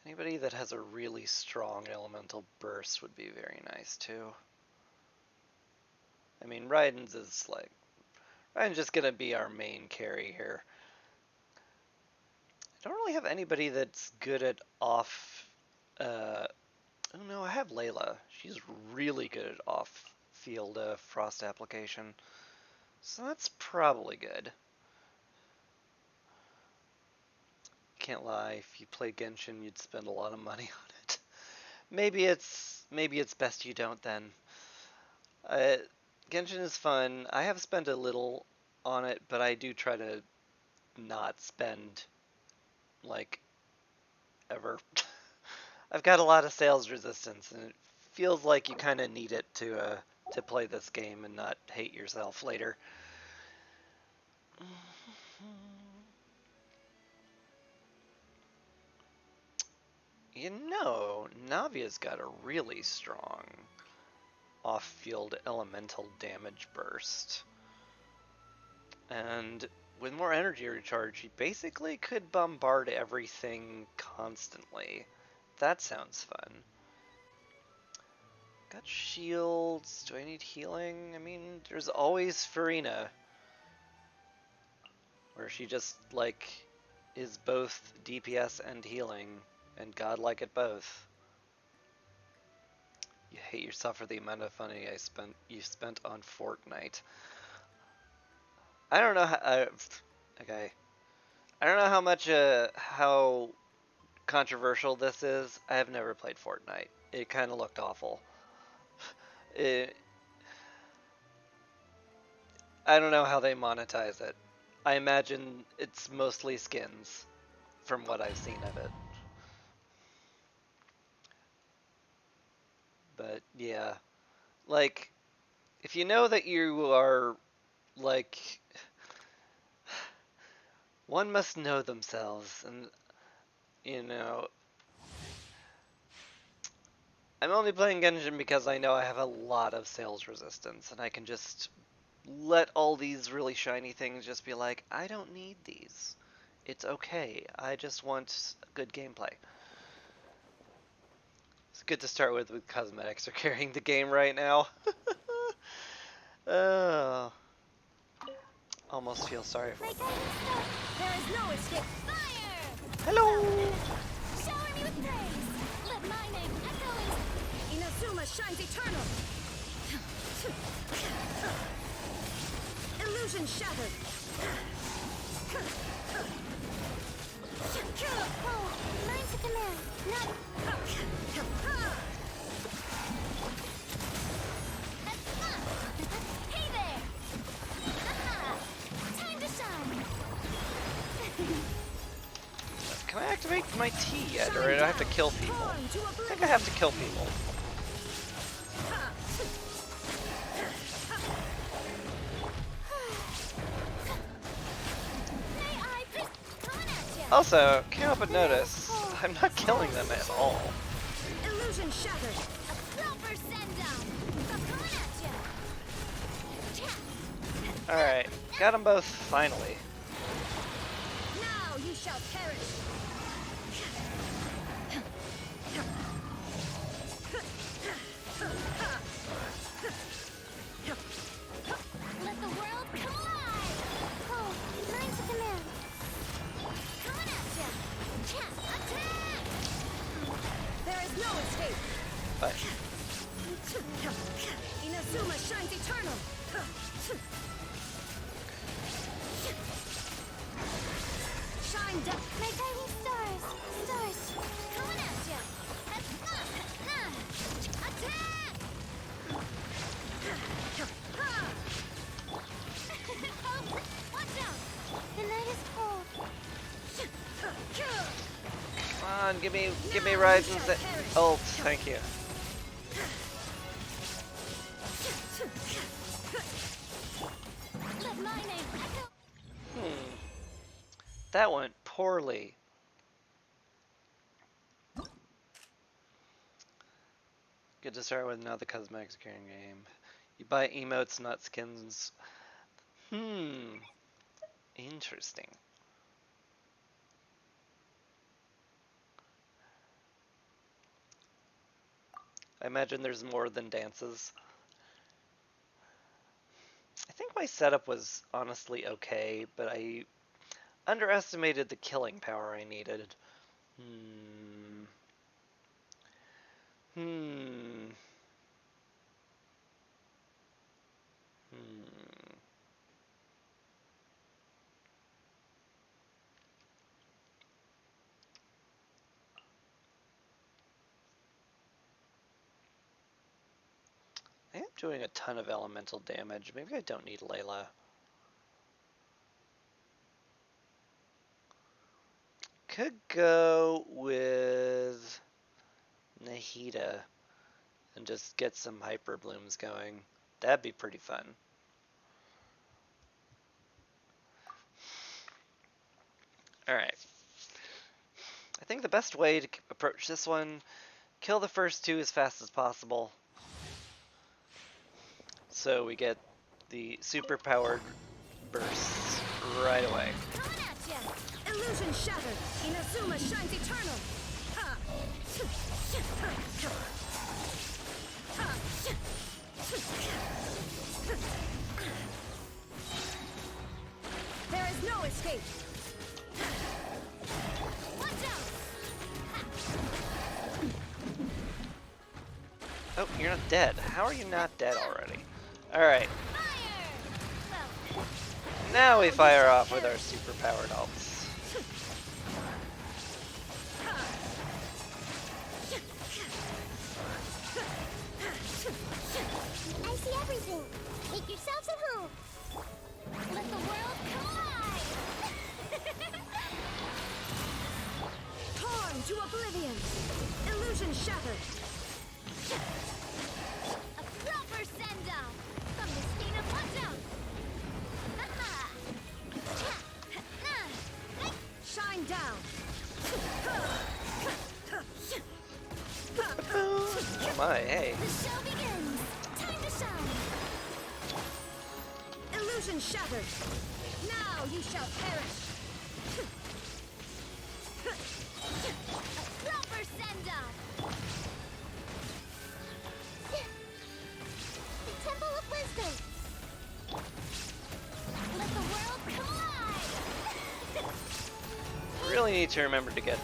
A: Anybody that has a really strong elemental burst would be very nice too. I mean, Raiden's just gonna be our main carry here. I don't really have anybody that's good at oh no, I have Layla. She's really good at off-field frost application. So that's probably good. Can't lie, if you played Genshin, you'd spend a lot of money on it. Maybe it's best you don't then. Genshin is fun. I have spent a little on it, but I do try to not spend like ever. I've got a lot of sales resistance, and it feels like you kind of need it to play this game and not hate yourself later. You know, Navia's got a really strong off-field elemental damage burst. And with more energy recharge, you basically could bombard everything constantly. That sounds fun. Got shields. Do I need healing? I mean, there's always Farina, where she just, like, is both DPS and healing, and godlike at both. You hate yourself for the amount of money you spent on Fortnite. I don't know how, okay. I don't know how much, how controversial this is. I have never played Fortnite. It kind of looked awful. I don't know how they monetize it. I imagine it's mostly skins, from what I've seen of it. But yeah, like, if you know that you are, like, one must know themselves, and, you know, I'm only playing Genshin because I know I have a lot of sales resistance, and I can just let all these really shiny things just be like, I don't need these. It's okay. I just want good gameplay. It's good to start with cosmetics are carrying the game right now. Oh. Almost feel sorry for them.
C: There is no escape. Fire!
A: Hello!
C: Shower me with praise. Let my name echo in Inazuma shines eternal. Illusion shattered. Oh, learn to command. Not. Hey there! Time to shine.
A: Can I activate my T yet, or do I have to kill people? I think I have to kill people. Also, can't help but notice, I'm not killing them at all.
C: Illusion shattered. A proper send down. Coming at ya.
A: Alright, got them both finally.
C: Now you shall perish. Let the world come alive. Oh, learn to command. Coming at ya. Attack! There is no escape.
A: But
C: Inazuma shines eternal. Shine down. My tiny stars. Stars. Coming at ya. Attack! Watch out. The night is cold.
A: come on, give me Ryzen's ult, thank you.
C: Let my name echo.
A: That went poorly. Good to start with another cosmetics carrying game. You buy emotes, not skins. Interesting. I imagine there's more than dances. I think my setup was honestly okay, but I underestimated the killing power I needed. I am doing a ton of elemental damage. Maybe I don't need Layla. Could go with Nahida and just get some hyper blooms going. That'd be pretty fun. Alright. I think the best way to approach this one, kill the first two as fast as possible. So we get the super powered bursts right away.
C: Coming at ya!
B: Illusion shattered. Inazuma shines eternal. Ha! There is no escape.
C: Watch out!
A: Oh, you're not dead. How are you not dead already? Alright.
C: Fire!
A: Now we fire off with our super powered ults.
C: I see everything. Make yourselves at home. Let the world collide!
B: Torn to oblivion. Illusion shattered.
C: A proper send-off from the stain of watch out!
B: Shine down.
A: Oh my, hey.
C: The show begins! Time to shine!
B: Illusion shattered. Now you shall perish.
C: A proper send-off! The Temple of Wisdom! Let the world collide!
A: Really need to remember to get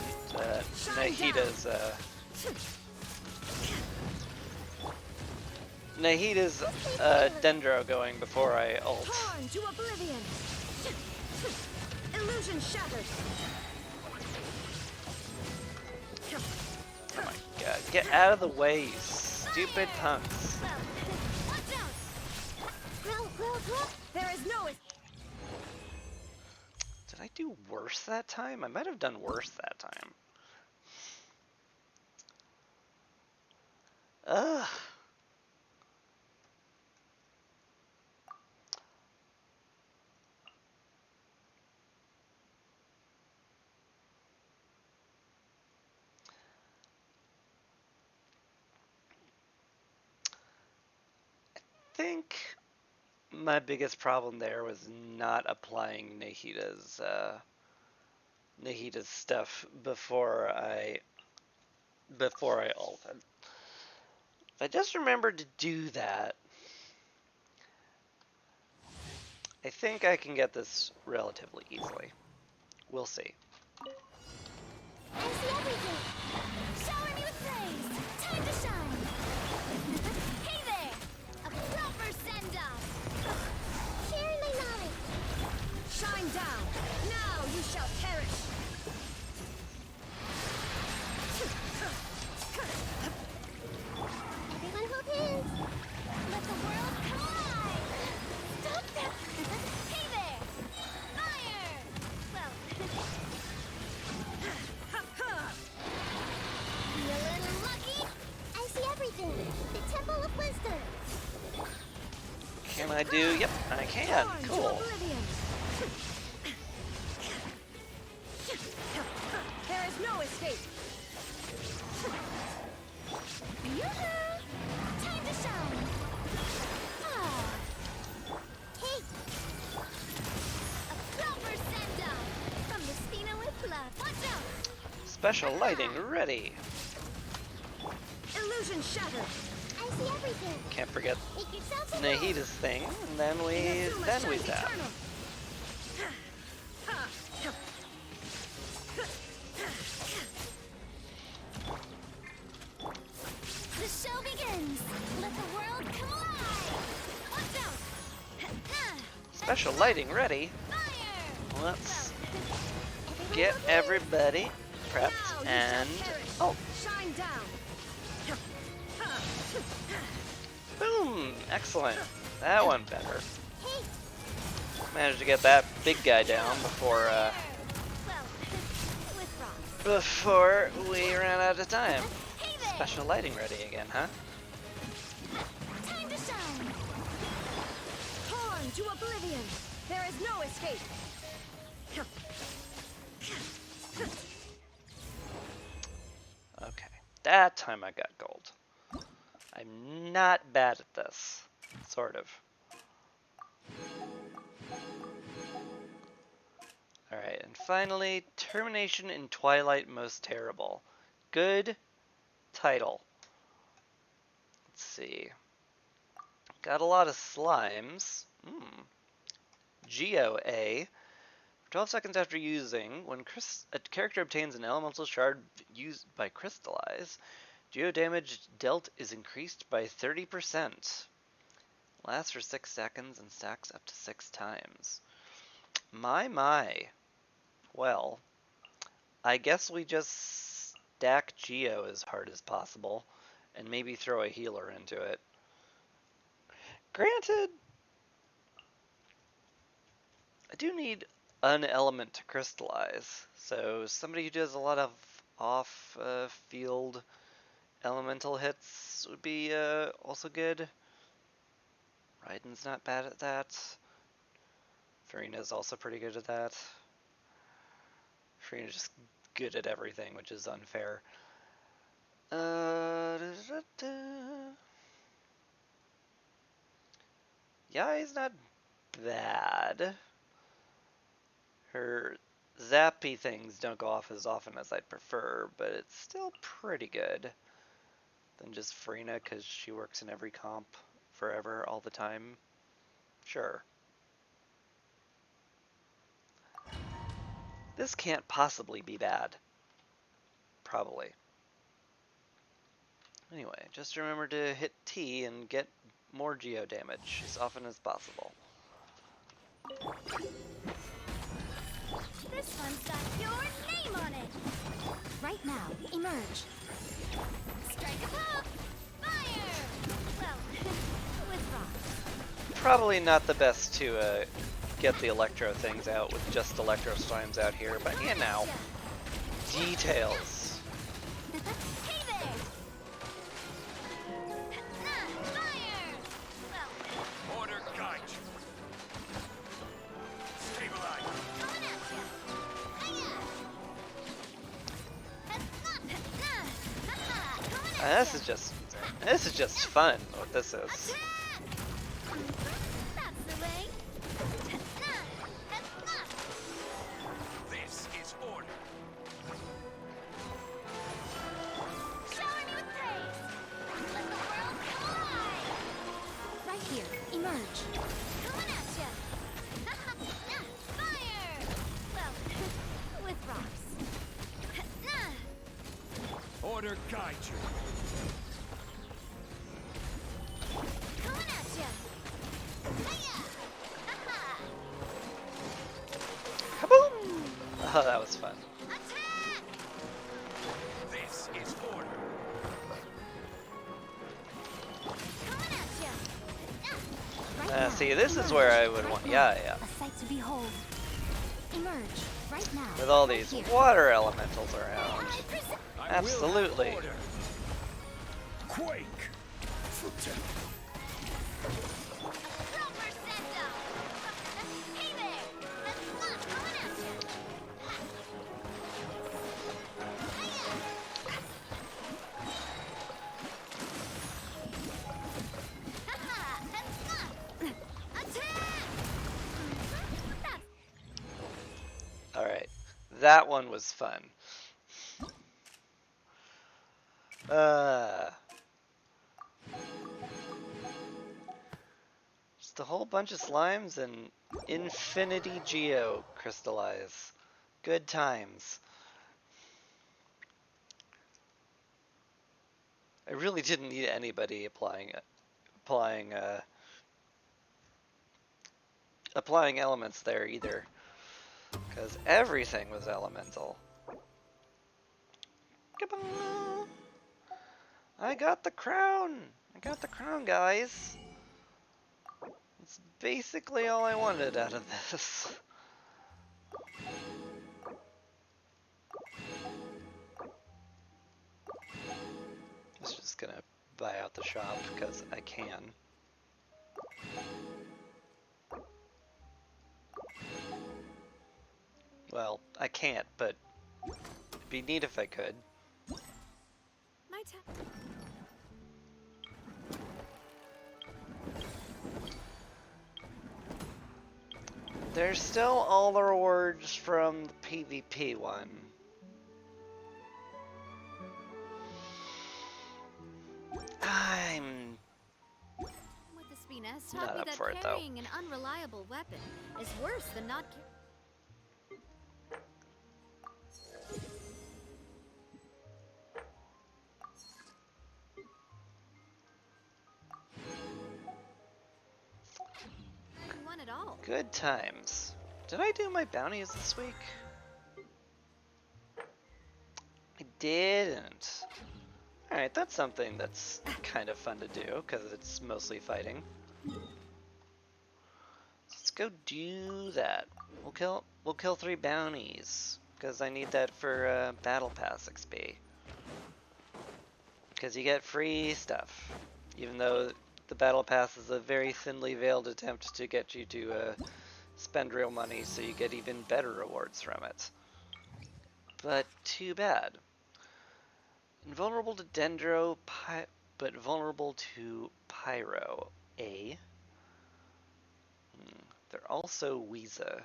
A: Nahida's Dendro going before I ult.
B: Torn to oblivion. Illusion shattered.
A: Oh my god, get out of the way, you stupid punks.
C: Watch out!
B: There is no
A: Did I do worse that time? I might have done worse that time. Ugh. I think my biggest problem there was not applying Nahida's stuff before I ulted. If I just remembered to do that, I think I can get this relatively easily. We'll see.
C: I see everything! Shower me with praise! Time to shine! Hey there! A proper send-off! Sharing my knowledge!
B: shine down. Now you shall perish.
C: Everyone hold hands! Let the world collide! Stop that! Hey there! Fire! Well... Feeling lucky? I see everything! The Temple of Wisdom!
A: Can I do? Yep, I can.
B: Torn to
A: Cool.
B: oblivion.
A: Special lighting ready.
C: Illusion shattered. I see everything.
A: Can't forget
C: Make yourself a
A: Nahida's thing, and then we zap.
C: The show begins. Let the world come alive. Watch out.
A: Special lighting ready.
C: Fire.
A: Let's get everybody prepped and oh,
C: Shine down.
A: boom! Excellent. That went better.
C: Hey.
A: Managed to get that big guy down before
C: Well, with rocks.
A: before we ran out of time.
C: Hey there.
A: Special lighting ready again, huh?
C: Time to shine. Torn to oblivion. There is no escape.
A: Okay, that time I got gold. I'm not bad at this. Sort of. Alright, and finally, Termination in Twilight Most Terrible. Good title. Let's see. Got a lot of slimes. GOA. 12 seconds after using, when a character obtains an elemental shard used by Crystallize, geo damage dealt is increased by 30%. Lasts for 6 seconds and stacks up to 6 times. My. Well, I guess we just stack Geo as hard as possible, and maybe throw a healer into it. Granted, I do need an element to crystallize, so somebody who does a lot of off-field elemental hits would be also good. Raiden's not bad at that. Farina's also pretty good at that. Farina's just good at everything, which is unfair. Yeah, he's not bad. Her zappy things don't go off as often as I'd prefer, but it's still pretty good. Than just Farina, because she works in every comp forever, all the time. Sure. This can't possibly be bad. Probably. Anyway, just remember to hit T and get more geo damage as often as possible.
C: This one's got your name on it. Right now, emerge. Strike a pop. Fire. Well, with rocks.
A: Probably not the best to get the electro things out with just electro slimes out here, but you know, details.
C: Hey there. Fire. Well,
E: Order guide. Stabilize.
C: coming at ya. Hiya.
A: This is just fun. What this is.
C: That's the way.
E: This is order.
C: Shower me with praise. Let the world come alive. Right here, emerge. Coming at ya. Fire. Well, with rocks.
E: Order guide you.
C: Coming at ya. Hiya.
A: Kaboom! Oh, that was fun.
C: Attack.
E: This is order.
C: Coming at ya. Right now,
A: See, this is where I would want.
C: right
A: Yeah,
C: now,
A: yeah.
C: A sight to behold. Emerge right now.
A: With all
C: right
A: these
C: here.
A: water elementals around.
C: I present
A: Absolutely.
E: Quake.
C: Rover Sendo. Hey there. Coming at ya.
A: Alright. That one was fun. Just a whole bunch of slimes and infinity geo crystallize. Good times. I really didn't need anybody applying elements there either, because everything was elemental. I got the crown! I got the crown, guys! It's basically all I wanted out of this. I'm just gonna buy out the shop because I can. Well, I can't, but it'd be neat if I could.
B: My time.
A: There's still all the rewards from the PvP one. I'm
B: With the Spina has
A: not
B: taught me
A: up
B: that
A: for it, though.
B: carrying an unreliable weapon is worse than not carrying one at all.
A: Good times. Did I do my bounties this week? I didn't. Alright, that's something that's kind of fun to do, because it's mostly fighting. Let's go do that. We'll kill 3 bounties, because I need that for Battle Pass XP. Because you get free stuff, even though the Battle Pass is a very thinly veiled attempt to get you to spend real money so you get even better rewards from it. But too bad. Invulnerable to Dendro, but vulnerable to Pyro. They're also Weeza.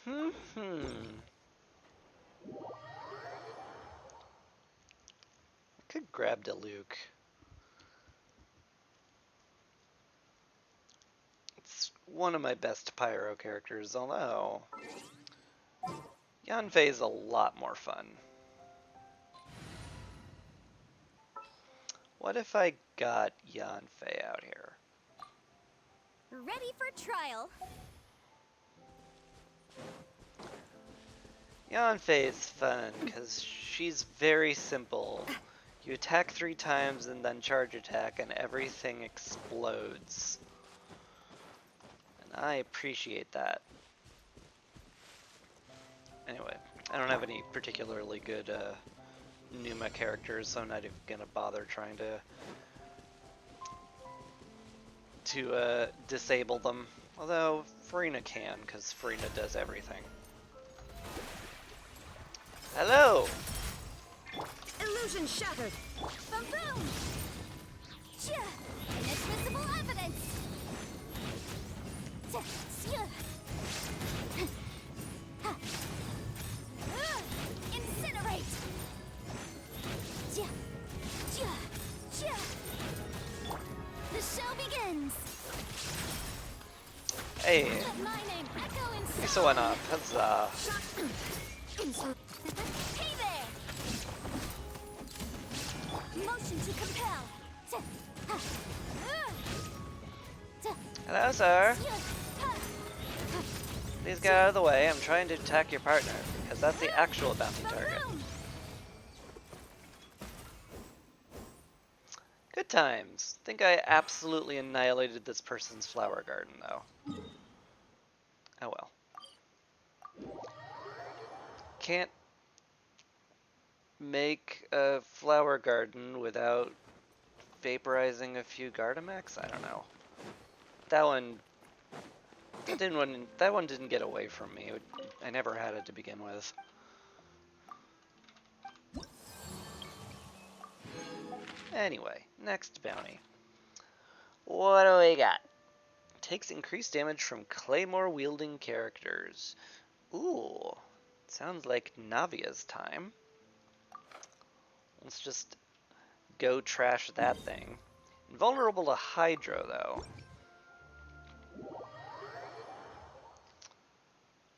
A: I could grab Diluc. It's one of my best Pyro characters, although Yanfei is a lot more fun. What if I got Yanfei out here?
C: Ready for trial.
A: Yanfei is fun because she's very simple. You attack 3 times and then charge attack and everything explodes. And I appreciate that. Anyway, I don't have any particularly good Numa characters, so I'm not even gonna bother trying to disable them. Although Farina can, because Farina does everything. Hello!
H: Illusion shattered!
C: Boom boom! Inadmissible evidence! Incinerate! The show begins!
A: Hey!
C: Let my name echo in
A: Thanks for one up. Huzzah!
C: Hey there! Motion to compel!
A: Hello, sir. Please get out of the way. I'm trying to attack your partner, because that's the actual bounty target. Good times. Think I absolutely annihilated this person's flower garden, though. Oh well. Can't make a flower garden without vaporizing a few Gardemex? I don't know. That one didn't get away from me. I never had it to begin with. Anyway, next bounty. What do we got? Takes increased damage from claymore wielding characters. Ooh, sounds like Navia's time. Let's just go trash that thing. Invulnerable to Hydro, though.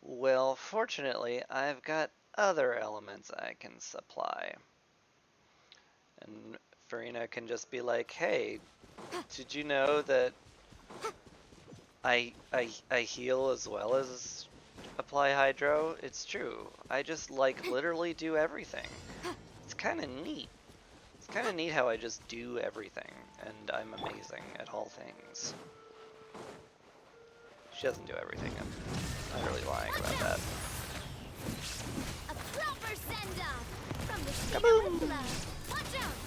A: Well, fortunately, I've got other elements I can supply. And Farina can just be like, hey, did you know that I heal as well as apply Hydro? It's true. I just, like, literally do everything. It's kind of neat. It's kind of neat how I just do everything, and I'm amazing at all things. She doesn't do everything. I'm not really lying about that.
C: A proper send-off from the
A: Kaboom!
C: with love. Watch out!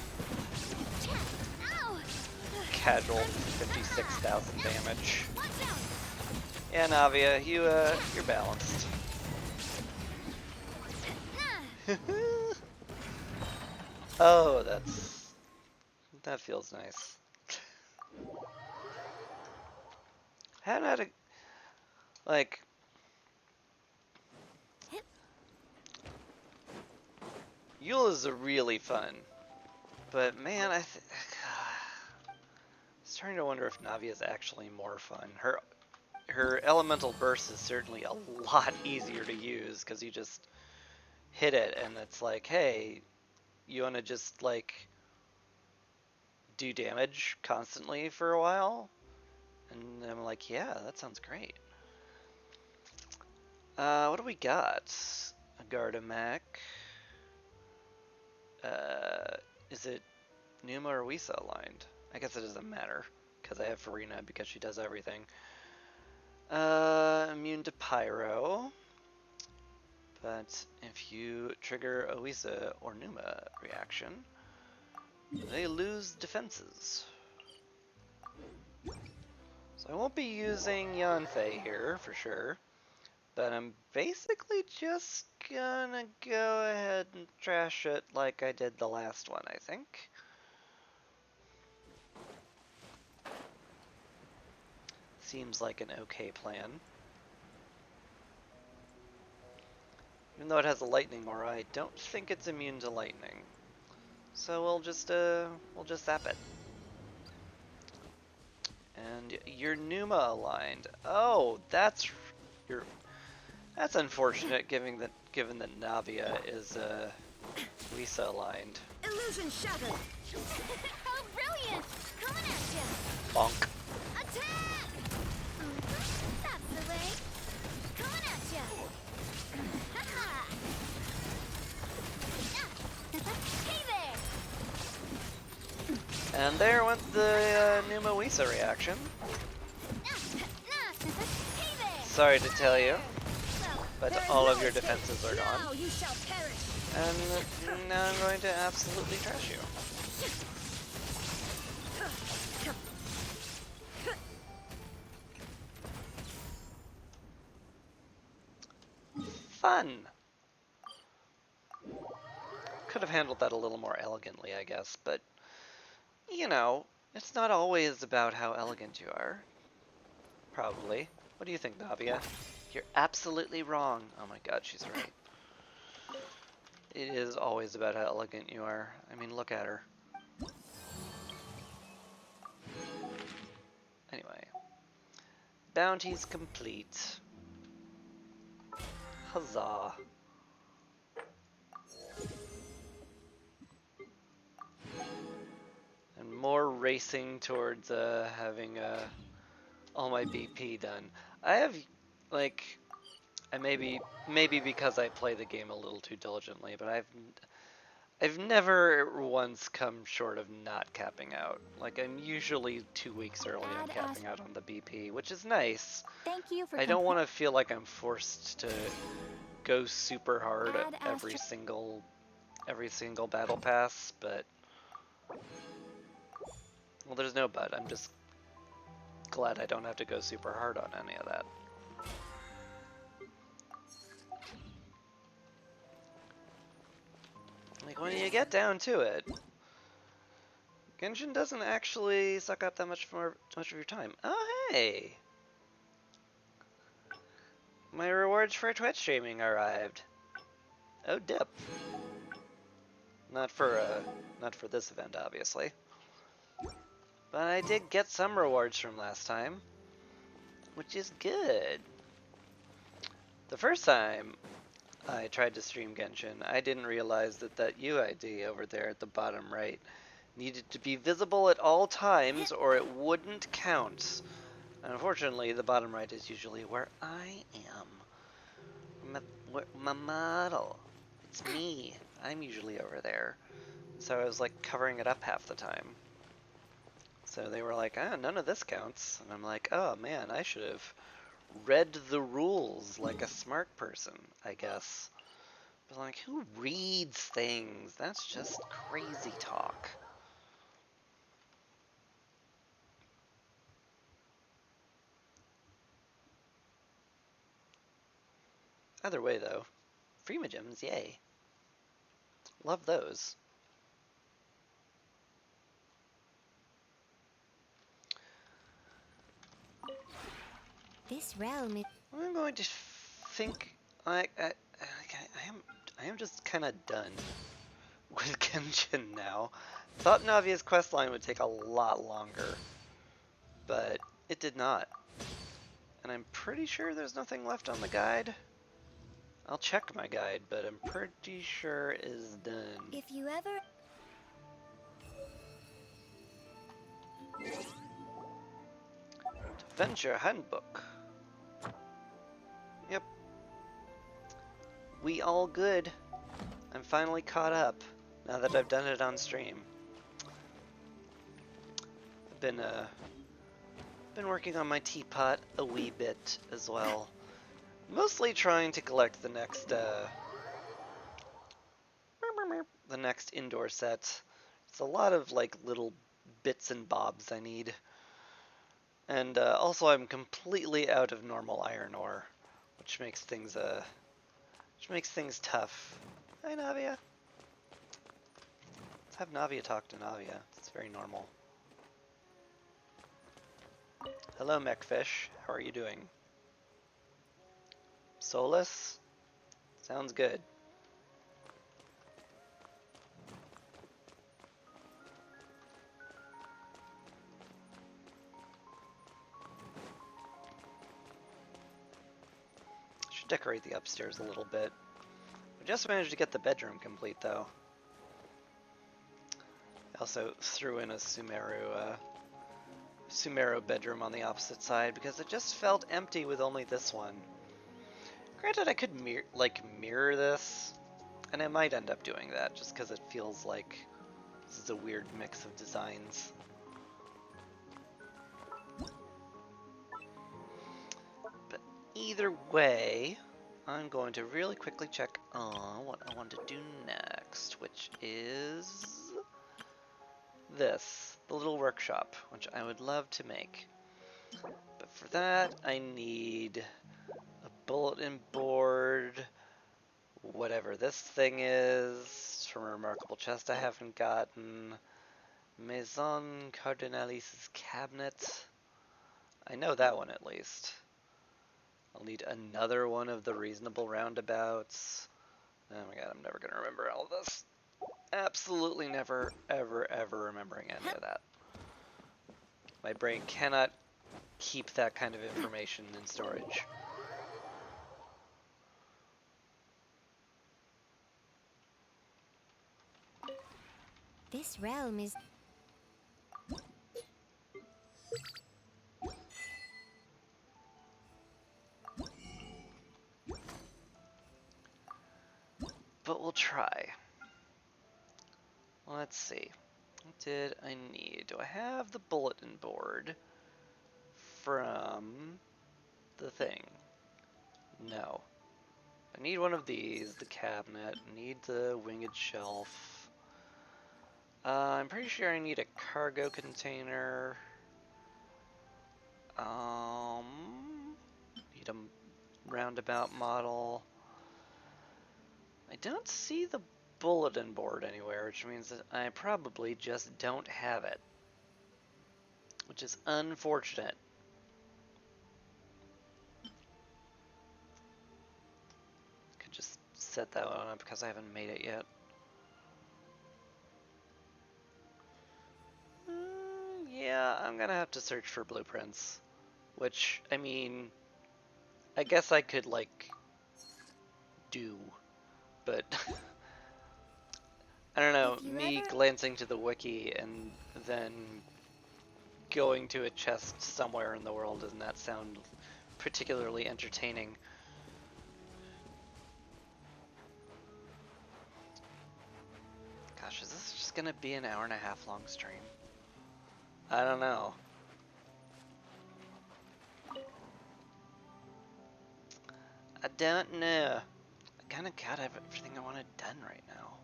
C: Ow!
A: Casual 56,000 damage.
C: Watch out!
A: Yeah, Navia, you're balanced. Oh, that feels nice. Hadn't had a like. Eula's really fun, but man, I'm starting to wonder if Navia is actually more fun. Her elemental burst is certainly a lot easier to use because you just hit it and it's like, hey, you want to just like do damage constantly for a while? And I'm like, yeah, that sounds great. What do we got? A Gardamek. Is it Numa or Wisa aligned? I guess it doesn't matter, because I have Farina because she does everything. Immune to Pyro. But if you trigger a Wisa or Numa reaction, they lose defenses. So I won't be using Yanfei here for sure, but I'm basically just gonna go ahead and trash it like I did the last one, I think. Seems like an okay plan. Even though it has a lightning aura, I don't think it's immune to lightning. So we'll just zap it. And you're Numa aligned. Oh, that's unfortunate given that Navia is Lisa aligned.
C: Illusion shattered. Oh, brilliant! Coming at you.
A: Bonk.
C: Attack! That's the way. Coming at you. Hey there!
A: And there went the Numa Wisa reaction.
C: Hey there!
A: Sorry to tell you,
C: Well,
A: but
C: there is
A: all
C: no
A: of your
C: escape.
A: defenses are
C: Now
A: gone.
C: you shall perish.
A: And now I'm going to absolutely trash you. Fun! Could have handled that a little more elegantly, I guess, but, you know, it's not always about how elegant you are. Probably. What do you think, Navia? You're absolutely wrong. Oh my god, she's right. It is always about how elegant you are. I mean, look at her. Anyway. Bounty's complete. Huzzah. And more racing towards having all my BP done. I have, like, I maybe because I play the game a little too diligently, but I've never once come short of not capping out. Like, I'm usually 2 weeks early on capping out on the BP, which is nice.
K: Thank you for
A: I don't want to feel like I'm forced to go super hard at every single battle pass, but well, there's no but. I'm just glad I don't have to go super hard on any of that. Like, when you get down to it, Genshin doesn't actually suck up that much of your time. Oh, hey! My rewards for Twitch streaming arrived. Oh, dip. Not for this event, obviously. But I did get some rewards from last time, which is good. The first time I tried to stream Genshin, I didn't realize that that UID over there at the bottom right needed to be visible at all times or it wouldn't count. Unfortunately, the bottom right is usually where I am. My model. It's me. I'm usually over there. So I was like covering it up half the time. So they were like, ah, none of this counts. And I'm like, oh man, I should have read the rules like a smart person, I guess. But like, who reads things? That's just crazy talk. Either way though, Freemagems, yay. Love those.
C: This realm is...
A: I'm going to think I am just kind of done with Genshin now. Thought Navia's questline would take a lot longer, but it did not. And I'm pretty sure there's nothing left on the guide. I'll check my guide, but I'm pretty sure it is done.
C: If you ever...
A: Adventure Handbook. Yep. We all good. I'm finally caught up, now that I've done it on stream. I've been working on my teapot a wee bit as well. Mostly trying to collect the next indoor set. It's a lot of like little bits and bobs I need. And also I'm completely out of normal iron ore, which makes things tough. Hi Navia. Let's have Navia talk to Navia. It's very normal. Hello Mechfish, how are you doing? Solus? Sounds good. Should decorate the upstairs a little bit. We just managed to get the bedroom complete though. I also threw in a Sumeru bedroom on the opposite side because it just felt empty with only this one. Granted, I could mirror this, and I might end up doing that just because it feels like this is a weird mix of designs. But either way, I'm going to really quickly check on what I want to do next, which is this, the little workshop, which I would love to make. But for that, I need a bulletin board, whatever this thing is, from a remarkable chest I haven't gotten, Maison Cardinalis's cabinet. I know that one at least. I'll need another one of the reasonable roundabouts. Oh my god, I'm never gonna remember all of this. Absolutely never, ever, ever remembering any of that. My brain cannot keep that kind of information in storage.
C: This realm is...
A: But we'll try. Let's see. What did I need? Do I have the bulletin board from the thing? No. I need one of these, the cabinet, I need the winged shelf. I'm pretty sure I need a cargo container. Need a roundabout model. I don't see the bulletin board anywhere, which means that I probably just don't have it. Which is unfortunate. set that one up because I haven't made it yet. Yeah, I'm gonna have to search for blueprints. Which, I mean, I guess I could, like, do, but I don't know,
B: If you
A: me
B: ever...
A: glancing to the wiki and then going to a chest somewhere in the world does not sound particularly entertaining. Gosh, is this just gonna be an hour-and-a-half long stream? I don't know. I don't know. I kinda got everything I wanted done right now.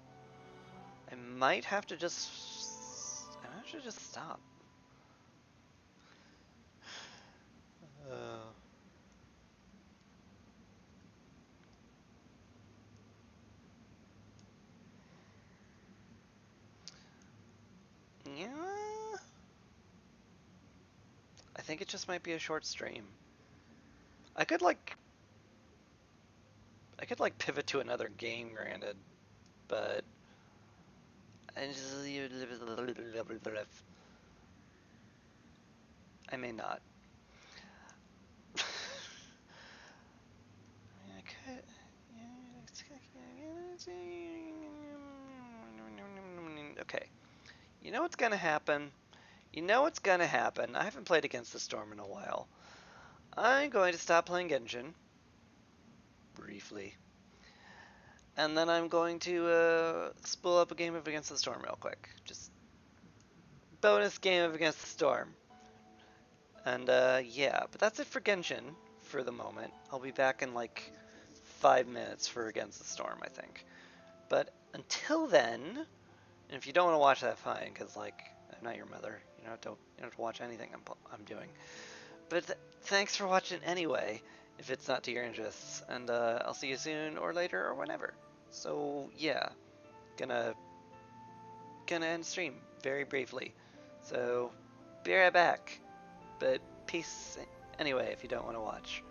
A: I might have to just... I might have to just stop. Uh... Yeah... I think it just might be a short stream. I could like pivot to another game, granted, but I may not. Okay. You know what's gonna happen? You know what's gonna happen? I haven't played Against the Storm in a while. I'm going to stop playing Genshin. Briefly. And then I'm going to spool up a game of Against the Storm real quick. Just bonus game of Against the Storm. And yeah, but that's it for Genshin for the moment. I'll be back in like 5 minutes for Against the Storm, I think. But until then, and if you don't want to watch that, fine, because like I'm not your mother. You don't have to watch anything I'm doing. But thanks for watching anyway, if it's not to your interests. And I'll see you soon or later or whenever. So yeah, gonna end stream very briefly. So be right back. But peace anyway if you don't want to watch.